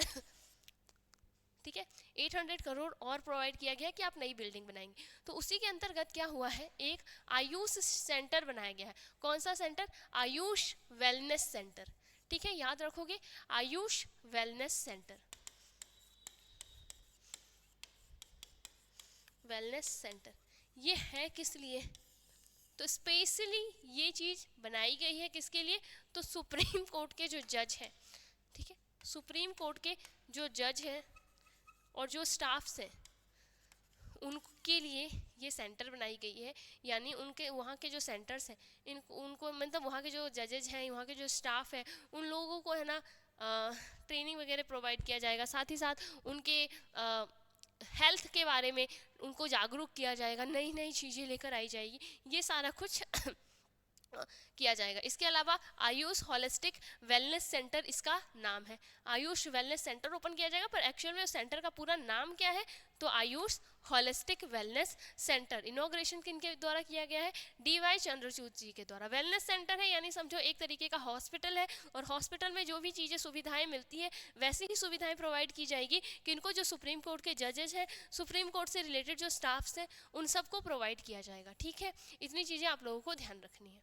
ठीक है 800 करोड़ और प्रोवाइड किया गया कि आप नई बिल्डिंग बनाएंगे। तो उसी के अंतर्गत क्या हुआ है, एक आयुष सेंटर बनाया गया है। कौन सा सेंटर, आयुष वेलनेस सेंटर, ठीक है, याद रखोगे, Ayush wellness centre, wellness centre. ये है किस लिए, तो स्पेशली ये चीज़ बनाई गई है किसके लिए, तो सुप्रीम कोर्ट के जो जज हैं, ठीक है, सुप्रीम कोर्ट के जो जज हैं और जो स्टाफ्स हैं उनके लिए ये सेंटर बनाई गई है। यानी उनके वहाँ के जो सेंटर्स हैं उनको मतलब वहाँ के जो जजेज हैं, वहाँ के जो स्टाफ है, उन लोगों को है ना ट्रेनिंग वगैरह प्रोवाइड किया जाएगा। साथ ही साथ उनके हेल्थ के बारे में उनको जागरूक किया जाएगा, नई नई चीज़ें लेकर आई जाएगी, ये सारा कुछ किया जाएगा। इसके अलावा आयुष होलिस्टिक वेलनेस सेंटर इसका नाम है, आयुष वेलनेस सेंटर ओपन किया जाएगा, पर एक्चुअल में उस सेंटर का पूरा नाम क्या है, तो Ayush holistic wellness centre. Inauguration किनके द्वारा किया गया है? DY चंद्रचूड़ जी के द्वारा। वेलनेस सेंटर है यानी समझो एक तरीके का हॉस्पिटल है, और हॉस्पिटल में जो भी चीज़ें सुविधाएं मिलती है वैसी ही सुविधाएं प्रोवाइड की जाएगी किनको? जो सुप्रीम कोर्ट के जजेस हैं, सुप्रीम कोर्ट से रिलेटेड जो स्टाफ्स हैं, उन सबको प्रोवाइड किया जाएगा। ठीक है, इतनी चीज़ें आप लोगों को ध्यान रखनी है।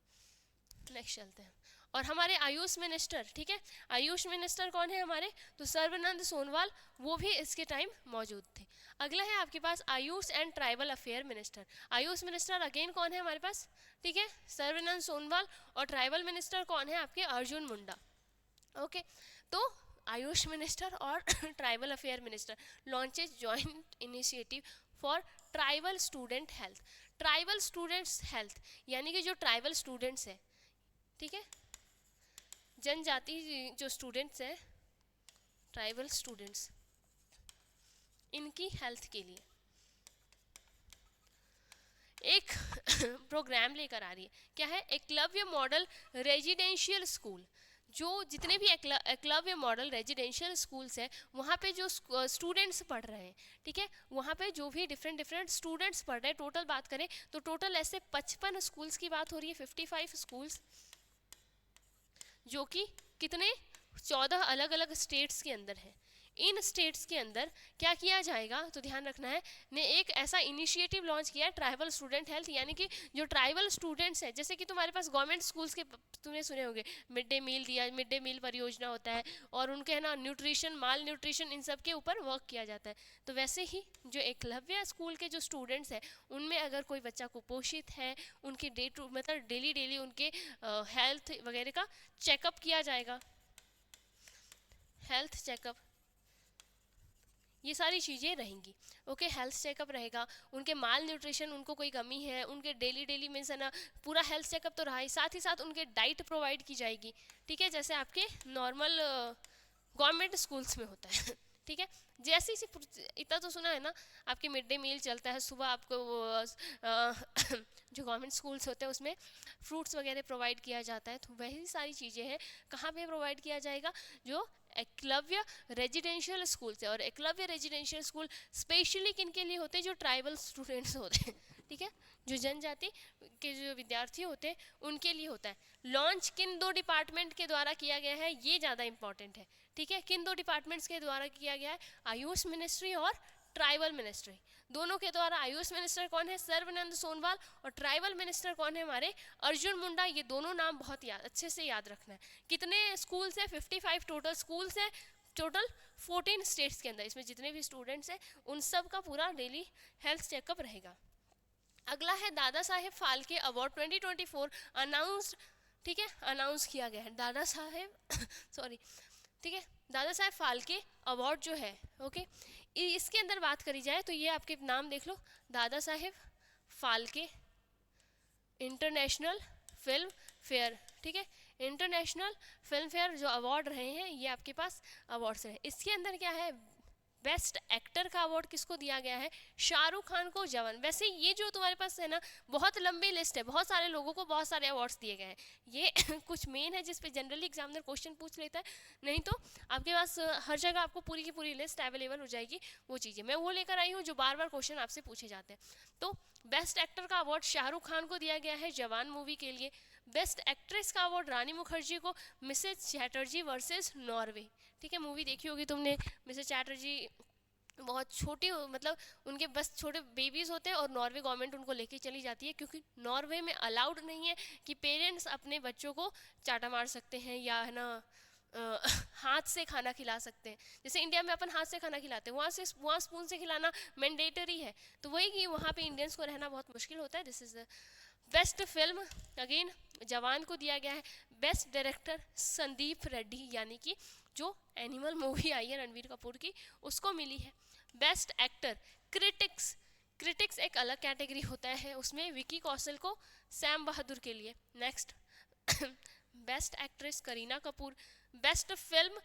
नेक्स्ट चलते हैं। और हमारे आयुष मिनिस्टर, ठीक है, आयुष मिनिस्टर कौन है हमारे? तो सर्बानंद सोनोवाल, वो भी इसके टाइम मौजूद थे। अगला है आपके पास Ayush and tribal affair minister. Ayush minister again कौन है हमारे पास? ठीक है, सर्बानंद सोनोवाल। और ट्राइबल मिनिस्टर कौन है आपके? अर्जुन मुंडा। ओके, तो आयुष मिनिस्टर और tribal affair minister launches joint initiative for tribal student health. Tribal students health यानी कि जो ट्राइबल स्टूडेंट्स हैं, ठीक है, जनजाति जो स्टूडेंट्स हैं, ट्राइबल स्टूडेंट्स, इनकी हेल्थ के लिए एक प्रोग्राम लेकर आ रही है। क्या है? Eklavya model residential school. जो जितने भी एकलव्य मॉडल रेजिडेंशियल स्कूल्स हैं वहाँ पे जो स्टूडेंट्स पढ़ रहे हैं, ठीक है, वहाँ पे जो भी डिफरेंट स्टूडेंट्स पढ़ रहे हैं, टोटल बात करें तो टोटल ऐसे 55 स्कूल्स की बात हो रही है, 55 स्कूल्स, जो कि कितने? 14 अलग अलग स्टेट्स के अंदर है। इन स्टेट्स के अंदर क्या किया जाएगा? तो ध्यान रखना है, ने एक ऐसा इनिशिएटिव लॉन्च किया है ट्राइबल स्टूडेंट हेल्थ, यानी कि जो ट्राइबल स्टूडेंट्स हैं, जैसे कि तुम्हारे पास गवर्नमेंट स्कूल्स के तुमने सुने होंगे मिड डे मील दिया, मिड डे मील परियोजना होता है, और उनके है ना न्यूट्रिशन, माल न्यूट्रिशन, इन सब के ऊपर वर्क किया जाता है। तो वैसे ही जो एकलव्य स्कूल के जो स्टूडेंट्स हैं उनमें अगर कोई बच्चा कुपोषित है, उनके मतलब डेली उनके हेल्थ वगैरह का चेकअप किया जाएगा, हेल्थ चेकअप, ये सारी चीज़ें रहेंगी। ओके, हेल्थ चेकअप रहेगा, उनके माल न्यूट्रिशन, उनको कोई कमी है, उनके डेली मीन्स है ना पूरा हेल्थ चेकअप तो रहा ही, साथ ही साथ उनके डाइट प्रोवाइड की जाएगी। ठीक है, जैसे आपके नॉर्मल गवर्नमेंट स्कूल्स में होता है। ठीक है, जैसी सी इतना तो सुना है ना, आपके मिड डे मील चलता है सुबह, आपको जो गवर्नमेंट स्कूल्स होते हैं उसमें फ्रूट्स वगैरह प्रोवाइड किया जाता है। तो वही सारी चीज़ें हैं, कहाँ पे प्रोवाइड किया जाएगा? जो एकलव्य रेजिडेंशियल स्कूल से। और एकलव्य रेजिडेंशियल स्कूल स्पेशली किन के लिए होते हैं? जो ट्राइबल स्टूडेंट्स होते हैं, ठीक है, जो जनजाति के जो विद्यार्थी होते हैं उनके लिए होता है। लॉन्च किन 2 डिपार्टमेंट के द्वारा किया गया है, ये ज़्यादा इंपॉर्टेंट है। ठीक है, किन 2 डिपार्टमेंट्स के द्वारा किया गया है? आयुष मिनिस्ट्री और ट्राइबल मिनिस्ट्री, दोनों के द्वारा। आयुष मिनिस्टर कौन है? सर्बानंद सोनोवाल। और ट्राइबल मिनिस्टर कौन है हमारे? अर्जुन मुंडा। ये दोनों नाम बहुत अच्छे से याद रखना है। कितने स्कूल्स हैं? 55 टोटल स्कूल्स हैं, टोटल 14 स्टेट्स के अंदर। इसमें जितने भी स्टूडेंट्स हैं उन सब का पूरा डेली हेल्थ चेकअप रहेगा। अगला है दादा साहेब फाल्के अवार्ड 2024 अनाउंस्ड, ठीक है, अनाउंस किया गया है दादा साहेब सॉरी, ठीक है, दादा साहेब फाल्के अवार्ड जो है, ओके, इसके अंदर बात करी जाए तो ये आपके नाम देख लो, Dada Saheb Phalke international film fair. ठीक है, इंटरनेशनल फिल्म फेयर जो अवार्ड रहे हैं ये आपके पास अवार्ड्स रहे। इसके अंदर क्या है? बेस्ट एक्टर का अवार्ड किसको दिया गया है? शाहरुख खान को जवान। वैसे ये जो तुम्हारे पास है ना बहुत लंबी लिस्ट है, बहुत सारे लोगों को बहुत सारे अवार्ड्स दिए गए हैं। ये कुछ मेन है जिस पे जनरली एग्जामिनर क्वेश्चन पूछ लेता है, नहीं तो आपके पास हर जगह आपको पूरी की पूरी लिस्ट अवेलेबल हो जाएगी। वो चीज़ें मैं वो लेकर आई हूँ जो बार बार क्वेश्चन आपसे पूछे जाते हैं। तो बेस्ट एक्टर का अवार्ड शाहरुख खान को दिया गया है जवान मूवी के लिए। बेस्ट एक्ट्रेस का अवार्ड रानी मुखर्जी को मिसेज चैटर्जी वर्सेस नॉर्वे। ठीक है, मूवी देखी होगी तुमने, मिसेज चैटर्जी बहुत छोटी, मतलब उनके बस छोटे बेबीज़ होते हैं और नॉर्वे गवर्नमेंट उनको लेके चली जाती है, क्योंकि नॉर्वे में अलाउड नहीं है कि पेरेंट्स अपने बच्चों को चाटा मार सकते हैं या है ना हाथ से खाना खिला सकते हैं। जैसे इंडिया में अपन हाथ से खाना खिलाते हैं, वहाँ स्पून से खिलाना मैंडेटरी है। तो वही कि वहाँ पे इंडियंस को रहना बहुत मुश्किल होता है। This is the best film again जवान को दिया गया है। बेस्ट डायरेक्टर संदीप रेड्डी, यानी कि जो एनिमल मूवी आई है रणबीर कपूर की, उसको मिली है। बेस्ट एक्टर क्रिटिक्स एक अलग कैटेगरी होता है, उसमें विकी कौशल को सैम बहादुर के लिए। Next best actress Kareena Kapoor. Best film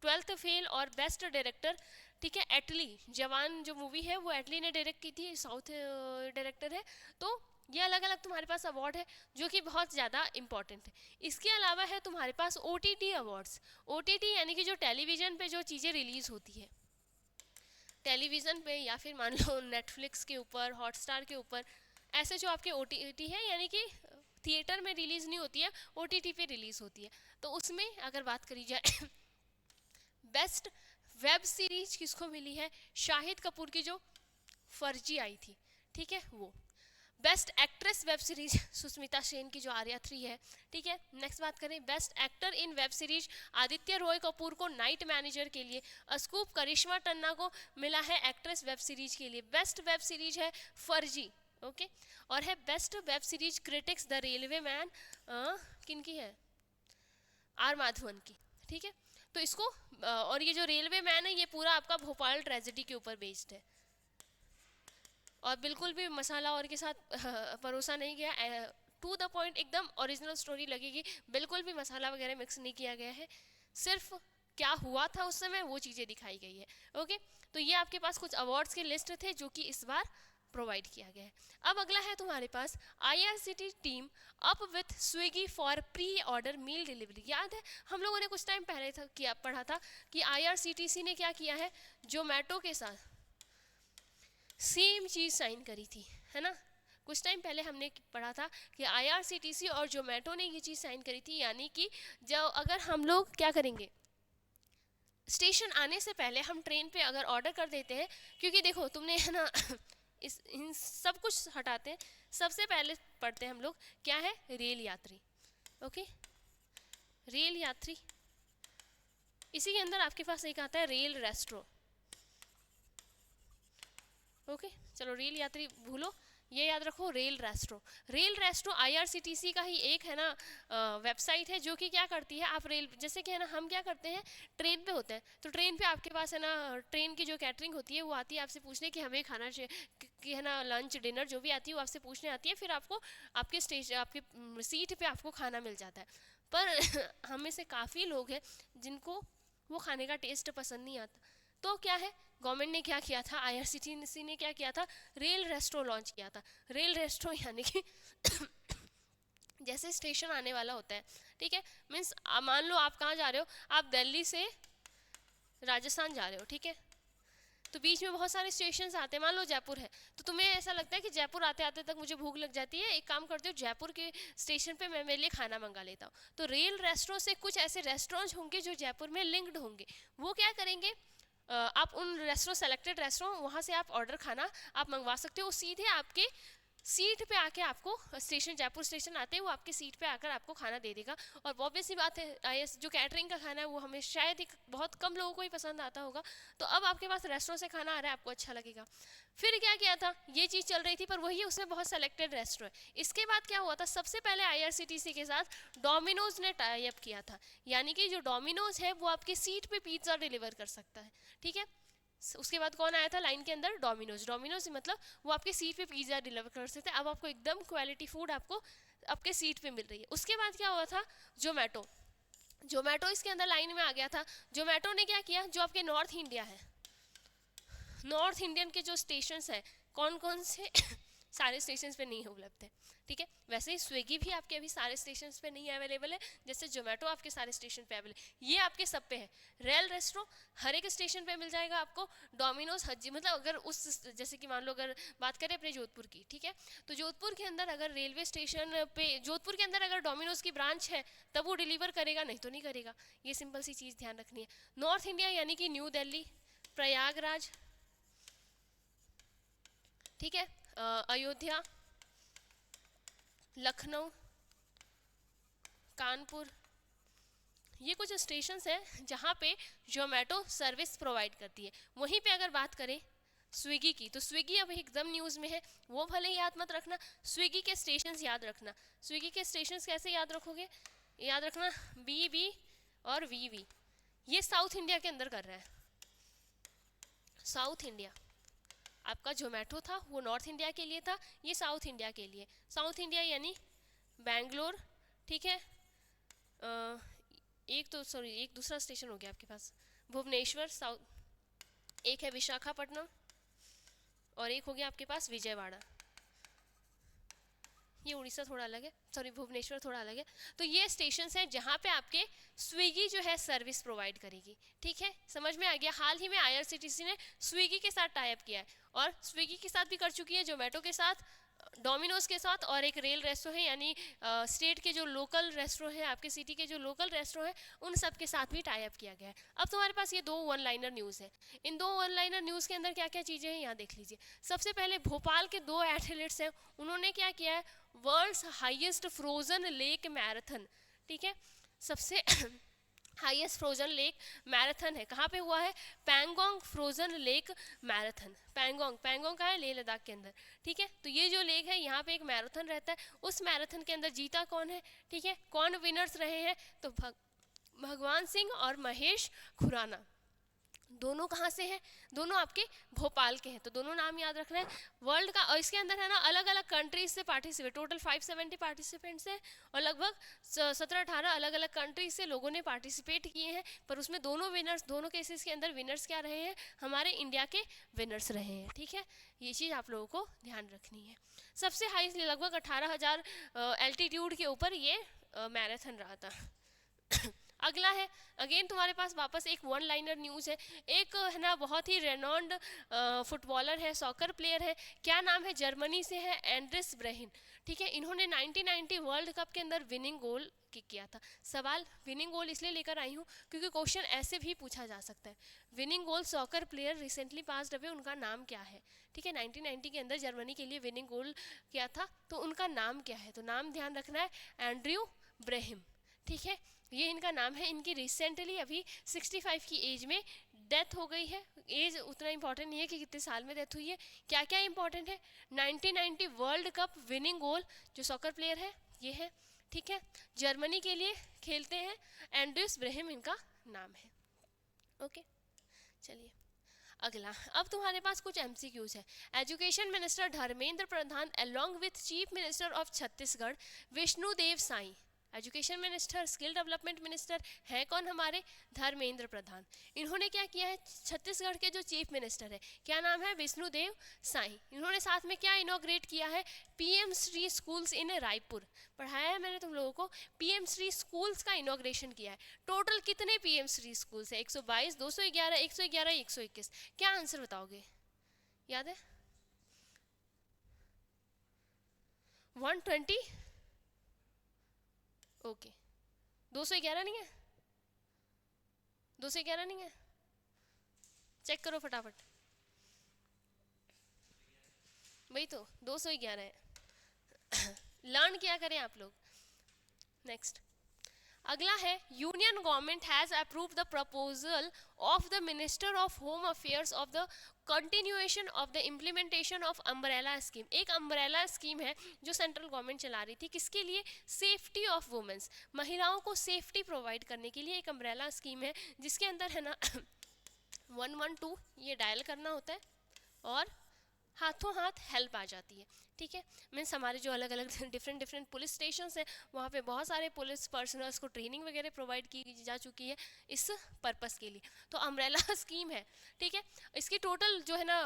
12th fail और बेस्ट डायरेक्टर, ठीक है, एटली, जवान जो मूवी है वो एटली ने डायरेक्ट की थी, साउथ डायरेक्टर है। तो ये अलग अलग तुम्हारे पास अवार्ड है जो कि बहुत ज़्यादा इंपॉर्टेंट है। इसके अलावा है तुम्हारे पास OTT अवार्ड्स। OTT यानी कि जो टेलीविज़न पे जो चीज़ें रिलीज़ होती है, टेलीविज़न पे या फिर मान लो नेटफ्लिक्स के ऊपर, हॉटस्टार के ऊपर, ऐसे जो आपके OTT है, यानी कि थिएटर में रिलीज़ नहीं होती है, OTT पे रिलीज़ होती है। तो उसमें अगर बात करी जाए बेस्ट वेब सीरीज किसको मिली है? शाहिद कपूर की जो फर्जी आई थी, ठीक है, वो। Best actress web series Sushmita Sen की जो आर्या 3 है, ठीक है। नेक्स्ट बात करें best actor in web series, Aditya Roy Kapoor को नाइट मैनेजर के लिए, अस्कूप करिश्मा टन्ना को मिला है एक्ट्रेस वेब सीरीज के लिए। बेस्ट वेब सीरीज है फर्जी, ओके। और है best web series critics the railway man, किन की है? आर माधवन की, ठीक है। तो इसको और ये जो रेलवे मैन है ये पूरा आपका भोपाल ट्रेजेडी के ऊपर बेस्ड है, और बिल्कुल भी मसाला और के साथ परोसा नहीं गया, टू द पॉइंट एकदम ओरिजिनल स्टोरी लगेगी, बिल्कुल भी मसाला वगैरह मिक्स नहीं किया गया है, सिर्फ क्या हुआ था उस समय वो चीज़ें दिखाई गई है, ओके। तो ये आपके पास कुछ अवार्ड्स के लिस्ट थे जो कि इस बार प्रोवाइड किया गया है। अब अगला है तुम्हारे पास IRCT team up with Swiggy for pre order meal delivery. याद है हम लोगों ने कुछ टाइम पहले किया पढ़ा था कि IRCTC ने क्या किया है, जोमेटो के साथ सेम चीज़ साइन करी थी, है ना। कुछ टाइम पहले हमने पढ़ा था कि IRCTC और जोमेटो ने ये चीज़ साइन करी थी, यानी कि जब अगर हम लोग क्या करेंगे, स्टेशन आने से पहले हम ट्रेन पे अगर ऑर्डर कर देते हैं, क्योंकि देखो तुमने, है ना इन सब कुछ हटाते हैं, सबसे पहले पढ़ते हैं हम लोग क्या है, रेल यात्री, ओके। रेल यात्री, इसी के अंदर आपके पास एक आता है रेल रेस्ट्रो, ओके। चलो रेल यात्री भूलो, ये याद रखो rail restro. Rail restro IRCTC का ही एक है ना वेबसाइट है जो कि क्या करती है, आप रेल जैसे कि है ना हम क्या करते हैं, ट्रेन पे होते हैं, तो ट्रेन पे आपके पास है ना ट्रेन की जो कैटरिंग होती है वो आती है आपसे पूछने कि हमें खाना कि है ना लंच डिनर जो भी आती है वो आपसे पूछने आती है, फिर आपको आपके स्टेशन आपके सीट पे आपको खाना मिल जाता है। पर हम में से काफ़ी लोग हैं जिनको वो खाने का टेस्ट पसंद नहीं आता, तो क्या है गवर्नमेंट ने क्या किया था, IRCTC ने क्या किया था, रेल रेस्ट्रो लॉन्च किया था। रेल रेस्ट्रो यानी कि जैसे स्टेशन आने वाला होता है, ठीक है, मीन्स मान लो आप कहाँ जा रहे हो, आप दिल्ली से राजस्थान जा रहे हो, ठीक है, तो बीच में बहुत सारे स्टेशन आते हैं, मान लो जयपुर है, तो तुम्हें ऐसा लगता है कि जयपुर आते आते तक मुझे भूख लग जाती है, एक काम करते हो जयपुर के स्टेशन पे मैं मेरे लिए खाना मंगा लेता हूँ। तो रेल रेस्ट्रो से कुछ ऐसे रेस्टोरेंट्स होंगे जो जयपुर में लिंक्ड होंगे, वो क्या करेंगे, आप उन रेस्टोरेंट सेलेक्टेड रेस्टोरेंट वहाँ से आप ऑर्डर खाना आप मंगवा सकते हो, सीधे आपके सीट पे आके आपको स्टेशन जयपुर स्टेशन आते हैं वो आपके सीट पे आकर आपको खाना दे देगा। और ऑब्वियस सी बात है जो कैटरिंग का खाना है वो हमें शायद ही बहुत कम लोगों को ही पसंद आता होगा, तो अब आपके पास रेस्टोरेंट से खाना आ रहा है आपको अच्छा लगेगा। फिर क्या किया था, ये चीज़ चल रही थी पर वही उसमें बहुत सेलेक्टेड रेस्टोरेंट। इसके बाद क्या हुआ था, सबसे पहले IRCTC के साथ डोमिनोज ने टाई अप किया था, यानी कि जो डोमिनोज है वो आपके सीट पे पिज्ज़ा डिलीवर कर सकता है, ठीक है। उसके बाद कौन आया था लाइन के अंदर, डोमिनोज। डोमिनोज मतलब वो आपके सीट पे पिज्ज़ा डिलीवर कर सकते हैं, अब आपको एकदम क्वालिटी फूड आपको आपके सीट पे मिल रही है। उसके बाद क्या हुआ था, जोमेटो। जोमेटो इसके अंदर लाइन में आ गया था। जोमेटो ने क्या किया, जो आपके नॉर्थ इंडिया है, नॉर्थ इंडियन के जो स्टेशंस हैं कौन कौन से सारे स्टेशंस पे नहीं उपलब्ध है, ठीक है। वैसे ही स्विगी भी आपके अभी सारे स्टेशंस पे नहीं अवेलेबल है, जैसे जोमेटो आपके सारे स्टेशन पे अवेलेबल, ये आपके सब पे है। रेल रेस्ट्रो हर एक स्टेशन पे मिल जाएगा आपको। डोमिनोज हज्जी मतलब अगर उस जैसे कि मान लो अगर बात करें अपने जोधपुर की, ठीक है, तो जोधपुर के अंदर अगर रेलवे स्टेशन पे जोधपुर के अंदर अगर डोमिनोज की ब्रांच है तब वो डिलीवर करेगा, नहीं तो नहीं करेगा। ये सिंपल सी चीज़ ध्यान रखनी है। नॉर्थ इंडिया यानी कि न्यू दिल्ली, प्रयागराज, ठीक है, अयोध्या, लखनऊ, कानपुर, ये कुछ स्टेशंस हैं जहाँ पे जोमेटो सर्विस प्रोवाइड करती है। वहीं पे अगर बात करें स्विगी की, तो स्विगी अब एकदम न्यूज़ में है, वो भले याद मत रखना, स्विगी के स्टेशंस याद रखना। स्विगी के स्टेशंस कैसे याद रखोगे, याद रखना BB और VV, ये साउथ इंडिया के अंदर कर रहा है। साउथ इंडिया आपका जोमेटो था वो नॉर्थ इंडिया के लिए था, ये साउथ इंडिया के लिए। साउथ इंडिया यानी बैंगलोर, ठीक है, एक तो सॉरी एक दूसरा स्टेशन हो गया आपके पास भुवनेश्वर साउथ, एक है विशाखापट्टनम और एक हो गया आपके पास विजयवाड़ा। ये उड़ीसा थोड़ा अलग है, सॉरी भुवनेश्वर थोड़ा अलग है। तो ये स्टेशन है जहाँ पे आपके स्विगी जो है सर्विस प्रोवाइड करेगी, ठीक है, समझ में आ गया। हाल ही में IRCTC ने स्विगी के साथ टाई अप किया है, और स्विगी के साथ भी कर चुकी है, जोमेटो के साथ, डोमिनोज के साथ, और एक रेल रेस्टोरेंट है, यानी स्टेट के जो लोकल रेस्टोरेंट है, आपके सिटी के जो लोकल रेस्टोरेंट है, उन सब के साथ भी टाई अप किया गया है। अब तुम्हारे पास ये 2 वन लाइनर न्यूज़ है। इन 2 वन लाइनर न्यूज़ के अंदर क्या क्या चीज़ें हैं यहाँ देख लीजिए। सबसे पहले भोपाल के 2 एथलीट्स हैं, उन्होंने क्या किया है, world's highest frozen lake marathon, ठीक है, सबसे हाईएस्ट फ्रोजन लेक मैराथन है, कहाँ पे हुआ है, Pangong frozen lake marathon. Pangong, Pangong का है लेह लद्दाख के अंदर, ठीक है। तो ये जो लेक है यहाँ पे एक मैराथन रहता है, उस मैराथन के अंदर जीता कौन है, ठीक है, कौन विनर्स रहे हैं, तो भगवान सिंह और महेश खुराना, दोनों कहाँ से हैं, दोनों आपके भोपाल के हैं, तो दोनों नाम याद रखना है। वर्ल्ड का, और इसके अंदर है ना अलग अलग कंट्रीज से पार्टिसिपेट, टोटल 570 पार्टिसिपेंट्स हैं, और लगभग 17-18 अलग अलग कंट्रीज से लोगों ने पार्टिसिपेट किए हैं, पर उसमें दोनों विनर्स, दोनों केसेस के अंदर विनर्स क्या रहे हैं, हमारे इंडिया के विनर्स रहे हैं, ठीक है, ये चीज़ आप लोगों को ध्यान रखनी है। सबसे हाई लगभग 18,000 एल्टीट्यूड के ऊपर ये मैराथन रहा था। अगला है, अगेन तुम्हारे पास वापस एक वन लाइनर न्यूज़ है। एक है ना बहुत ही रेनॉन्ड फुटबॉलर है, सॉकर प्लेयर है, क्या नाम है, जर्मनी से है, एंड्रेस ब्रेहिन, ठीक है। इन्होंने 1990 वर्ल्ड कप के अंदर विनिंग गोल किक किया था। सवाल विनिंग गोल इसलिए लेकर आई हूँ क्योंकि क्वेश्चन ऐसे भी पूछा जा सकता है, विनिंग गोल soccer player recently passed away, उनका नाम क्या है, ठीक है। 1990 के अंदर जर्मनी के लिए विनिंग गोल किया था, तो उनका नाम क्या है, तो नाम ध्यान रखना है, एंड्रयू ब्रेहिम, ठीक है, ये इनका नाम है। इनकी रिसेंटली अभी 65 की एज में डेथ हो गई है। एज उतना इंपॉर्टेंट नहीं है कि कितने साल में डेथ हुई है, क्या क्या इंपॉर्टेंट है, 1990 वर्ल्ड कप विनिंग गोल जो सॉकर प्लेयर है ये है, ठीक है, जर्मनी के लिए खेलते हैं, एंड्रयूस ब्रेहिम इनका नाम है। ओके, चलिए अगला। अब तुम्हारे पास कुछ MCQs है। Education minister Dharmendra Pradhan along with chief minister of Chhattisgarh Vishnudeo Sai, education minister, skill development minister है कौन, हमारे धर्मेंद्र प्रधान। इन्होंने क्या किया है, छत्तीसगढ़ के जो चीफ मिनिस्टर है, क्या नाम है, विष्णुदेव साई, इन्होंने साथ में क्या इनॉग्रेट किया है, PM Shri schools in Raipur, पढ़ाया है मैंने तुम लोगों को, PM श्री स्कूल्स का इनॉग्रेशन किया है। टोटल कितने PM श्री स्कूल्स है, 122, 211, 111, 121, क्या आंसर बताओगे, याद है, 120, ओके, 211 नहीं है, 211 नहीं है, चेक करो फटाफट, वही तो 211 है। लर्न क्या करें आप लोग। नेक्स्ट, अगला है, union government has approved the proposal of the minister of home affairs of the continuation of the implementation of umbrella scheme. एक अम्ब्रेला स्कीम है जो सेंट्रल गवर्नमेंट चला रही थी, किसके लिए, सेफ्टी ऑफ वुमेन्स, महिलाओं को सेफ्टी प्रोवाइड करने के लिए एक अम्ब्रेला स्कीम है, जिसके अंदर है ना 112 ये डायल करना होता है और हाथों हाथ हेल्प आ जाती है, ठीक है। मीन्स हमारे जो अलग अलग डिफरेंट पुलिस स्टेशंस हैं वहाँ पे बहुत सारे पुलिस पर्सनल्स को ट्रेनिंग वगैरह प्रोवाइड की जा चुकी है इस पर्पस के लिए। तो अम्ब्रेला स्कीम है, ठीक है। इसकी टोटल जो है ना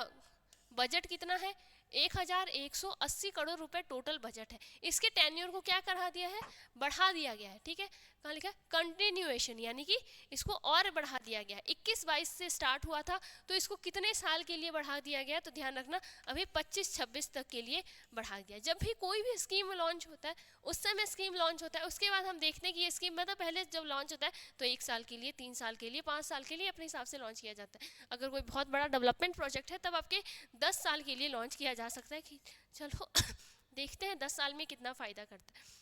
बजट कितना है, 1180 करोड़ रुपए टोटल बजट है। इसके टेन्योर को क्या करा दिया है, बढ़ा दिया गया है, ठीक है। कहाँ लिखा है, कंटिन्यूएशन, यानी कि इसको और बढ़ा दिया गया है। 21-22 से स्टार्ट हुआ था, तो इसको कितने साल के लिए बढ़ा दिया गया, तो ध्यान रखना अभी 25-26 तक के लिए बढ़ा दिया। जब भी कोई भी स्कीम लॉन्च होता है, उस समय स्कीम लॉन्च होता है, उसके बाद हम देखते हैं कि ये स्कीम मतलब पहले जब लॉन्च होता है तो 1 साल के लिए, 3 साल के लिए, 5 साल के लिए अपने हिसाब से लॉन्च किया जाता है। अगर कोई बहुत बड़ा डेवलपमेंट प्रोजेक्ट है तब आपके 10 साल के लिए लॉन्च किया जा सकता है कि चलो देखते हैं 10 साल में कितना फ़ायदा करता है।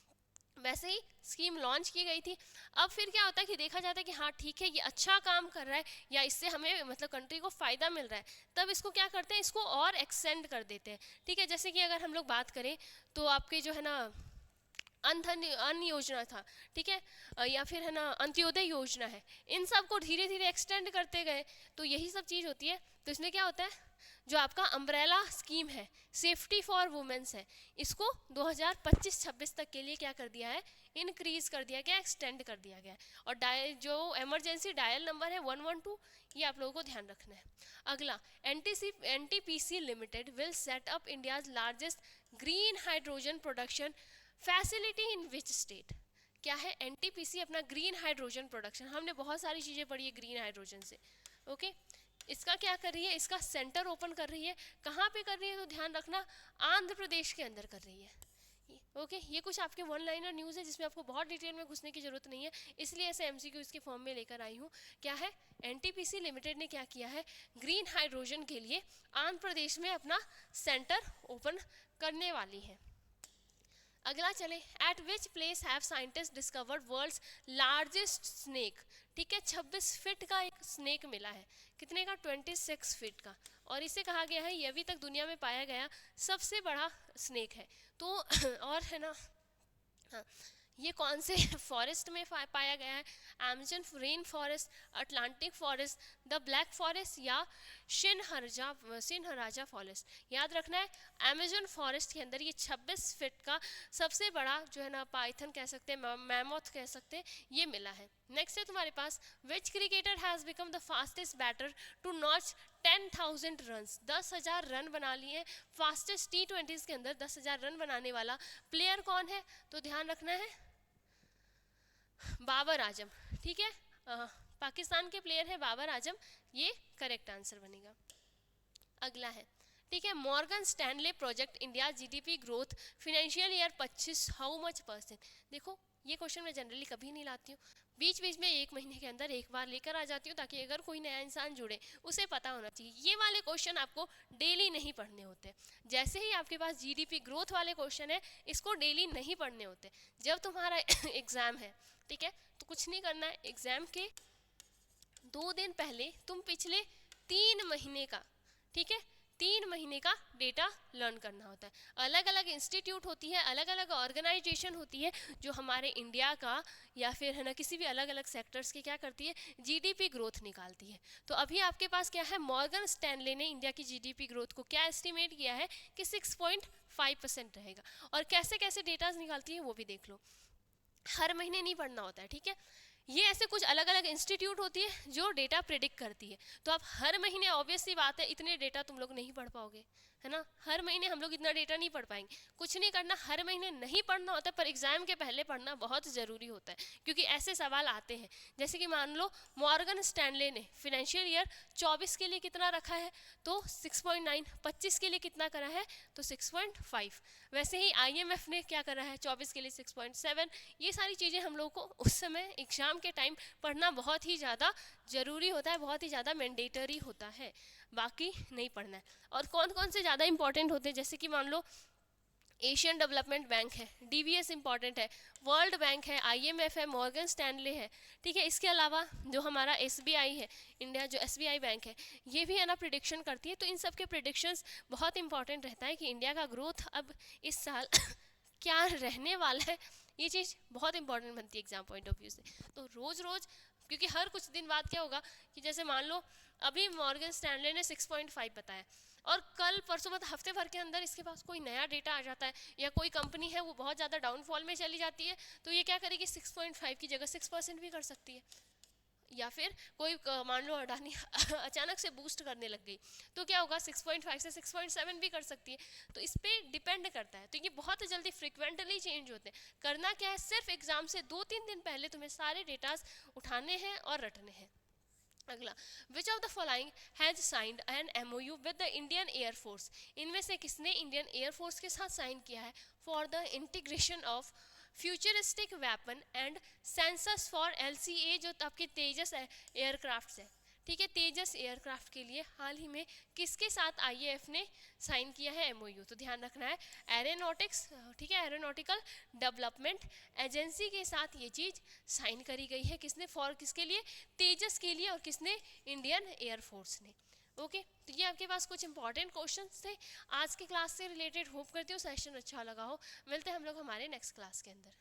वैसे ही स्कीम लॉन्च की गई थी। अब फिर क्या होता है कि देखा जाता है कि हाँ ठीक है, ये अच्छा काम कर रहा है या इससे हमें मतलब कंट्री को फ़ायदा मिल रहा है, तब इसको क्या करते हैं, इसको और एक्सटेंड कर देते हैं, ठीक है। जैसे कि अगर हम लोग बात करें तो आपके जो है ना अन्न योजना था, ठीक है, या फिर है ना अंत्योदय योजना है, इन सब को धीरे धीरे एक्सटेंड करते गए, तो यही सब चीज़ होती है। तो इसमें क्या होता है, जो आपका अम्ब्रेला स्कीम है, सेफ्टी फॉर वुमेन्स है, इसको 2025-26 तक के लिए क्या कर दिया है, इंक्रीज कर दिया गया, एक्सटेंड कर दिया गया है। और जो इमरजेंसी डायल नंबर है 112, ये आप लोगों को ध्यान रखना है। अगला, NTPC limited will set up India's largest green hydrogen production facility in which state. क्या है? NTPC अपना ग्रीन हाइड्रोजन प्रोडक्शन, हमने बहुत सारी चीज़ें पढ़ी है ग्रीन हाइड्रोजन से, ओके। इसका क्या कर रही है? इसका सेंटर ओपन कर रही है। कहाँ पे कर रही है? तो ध्यान रखना, आंध्र प्रदेश के अंदर कर रही है, ओके। ये कुछ आपके वन लाइनर न्यूज़ है जिसमें आपको बहुत डिटेल में घुसने की जरूरत नहीं है, इसलिए ऐसे MCQ इसके फॉर्म में लेकर आई हूँ। क्या है? NTPC लिमिटेड ने क्या किया है? ग्रीन हाइड्रोजन के लिए आंध्र प्रदेश में अपना सेंटर ओपन करने वाली है। अगला चले, at which place have scientist discovered world's largest snake. ठीक है, 26 फीट का एक स्नेक मिला है। कितने का? 26 फीट का। और इसे कहा गया है ये अभी तक दुनिया में पाया गया सबसे बड़ा स्नेक है। तो और है ना, हाँ, ये कौन से फॉरेस्ट में पाया गया है? Amazon rain forest, Atlantic forest, the black forest या सिनहराजा फॉरेस्ट। याद रखना है, अमेज़न फॉरेस्ट के अंदर ये 26 फीट का सबसे बड़ा जो है ना पाइथन कह सकते हैं, मैमोथ कह सकते हैं, ये मिला है। नेक्स्ट है तुम्हारे पास, which cricketer has become the fastest batter to notch 10,000 run. 10,000 run बना लिए। फास्टेस्ट T20s के अंदर 10,000 रन बनाने वाला प्लेयर कौन है? तो ध्यान रखना है, बाबर आजम। ठीक है, पाकिस्तान के प्लेयर है बाबर आजम, ये करेक्ट आंसर बनेगा। अगला है, ठीक है, Morgan Stanley project India GDP growth financial year 25 how much %। देखो ये क्वेश्चन मैं जनरली कभी नहीं लाती हूँ, बीच बीच में 1 महीने के अंदर एक बार लेकर आ जाती हूँ, ताकि अगर कोई नया इंसान जुड़े उसे पता होना चाहिए। ये वाले क्वेश्चन आपको डेली नहीं पढ़ने होते। जैसे ही आपके पास GDP ग्रोथ वाले क्वेश्चन है, इसको डेली नहीं पढ़ने होते। जब तुम्हारा एग्जाम है, ठीक है, तो कुछ नहीं करना है, एग्जाम के 2 दिन पहले तुम पिछले 3 महीने का, ठीक है, 3 महीने का डेटा लर्न करना होता है। अलग अलग इंस्टीट्यूट होती है, अलग अलग ऑर्गेनाइजेशन होती है जो हमारे इंडिया का या फिर है ना किसी भी अलग अलग सेक्टर्स के क्या करती है, GDP ग्रोथ निकालती है। तो अभी आपके पास क्या है, मॉर्गन स्टैनले ने इंडिया की GDP ग्रोथ को क्या एस्टिमेट किया है कि 6.5% रहेगा। और कैसे कैसे डेटाज निकालती है वो भी देख लो, हर महीने नहीं पढ़ना होता है, ठीक है। ये ऐसे कुछ अलग अलग इंस्टीट्यूट होती है जो डेटा प्रिडिक्ट करती है। तो आप हर महीने, ऑब्वियस सी बात है, इतने डेटा तुम लोग नहीं पढ़ पाओगे, है ना। हर महीने हम लोग इतना डेटा नहीं पढ़ पाएंगे। कुछ नहीं करना, हर महीने नहीं पढ़ना होता है, पर एग्जाम के पहले पढ़ना बहुत ज़रूरी होता है, क्योंकि ऐसे सवाल आते हैं। जैसे कि मान लो मॉर्गन स्टैनले ने फाइनेंशियल ईयर 24 के लिए कितना रखा है, तो 6.9, 25 के लिए कितना करा है, तो 6.5। वैसे ही IMF ने क्या करा है, 24 के लिए 6.7। ये सारी चीज़ें हम लोग को उस समय एग्जाम के टाइम पढ़ना बहुत ही ज़्यादा ज़रूरी होता है, बहुत ही ज़्यादा मैंडेटरी होता है, बाकी नहीं पढ़ना है। और कौन कौन से ज़्यादा इंपॉर्टेंट होते हैं, जैसे कि मान लो एशियन डेवलपमेंट बैंक है, DBS इंपॉर्टेंट है, वर्ल्ड बैंक है, IMF है, मॉर्गन स्टैनले है, ठीक है। इसके अलावा जो हमारा SBI है, इंडिया जो SBI बैंक है, ये भी है ना प्रिडिक्शन करती है। तो इन सब के प्रिडिक्शंस बहुत इंपॉर्टेंट रहता है कि इंडिया का ग्रोथ अब इस साल क्या रहने वाला है। ये चीज़ बहुत इंपॉर्टेंट बनती है एग्जाम पॉइंट ऑफ व्यू से। तो रोज़ रोज़, क्योंकि हर कुछ दिन बाद क्या होगा कि जैसे मान लो अभी मॉर्गन स्टैनले ने 6.5 बताया, और कल परसों मतलब हफ्ते भर के अंदर इसके पास कोई नया डेटा आ जाता है, या कोई कंपनी है वो बहुत ज़्यादा डाउनफॉल में चली जाती है, तो ये क्या करेगी, 6.5 की जगह 6% भी कर सकती है। या फिर कोई मान लो अडानी अचानक से बूस्ट करने लग गई, तो क्या होगा, 6.5 से 6.7 भी कर सकती है। तो इस पर डिपेंड करता है। तो ये बहुत जल्दी फ्रिक्वेंटली चेंज होते हैं। करना क्या है, सिर्फ एग्जाम से 2-3 दिन पहले तुम्हें सारे डेटाज उठाने हैं और रटने हैं। अगला, which of the following has signed an MOU with the Indian air force. इनमें से किसने इंडियन एयरफोर्स के साथ साइन किया है for the integration of futuristic weapon and sensors for LCA, जो आपके तेजस एयरक्राफ्ट है, ठीक है। तेजस एयरक्राफ्ट के लिए हाल ही में किसके साथ IAF ने साइन किया है MOU, तो ध्यान रखना है एरोनॉटिक्स, ठीक है, एरोनॉटिकल डेवलपमेंट एजेंसी के साथ ये चीज़ साइन करी गई है। किसने, फॉर किसके लिए, तेजस के लिए, और किसने, इंडियन एयरफोर्स ने। ओके, तो ये आपके पास कुछ इंपॉर्टेंट क्वेश्चंस थे आज की क्लास से रिलेटेड। होप करती हूँ सेशन अच्छा लगा हो। मिलते हैं हम लोग हमारे नेक्स्ट क्लास के अंदर।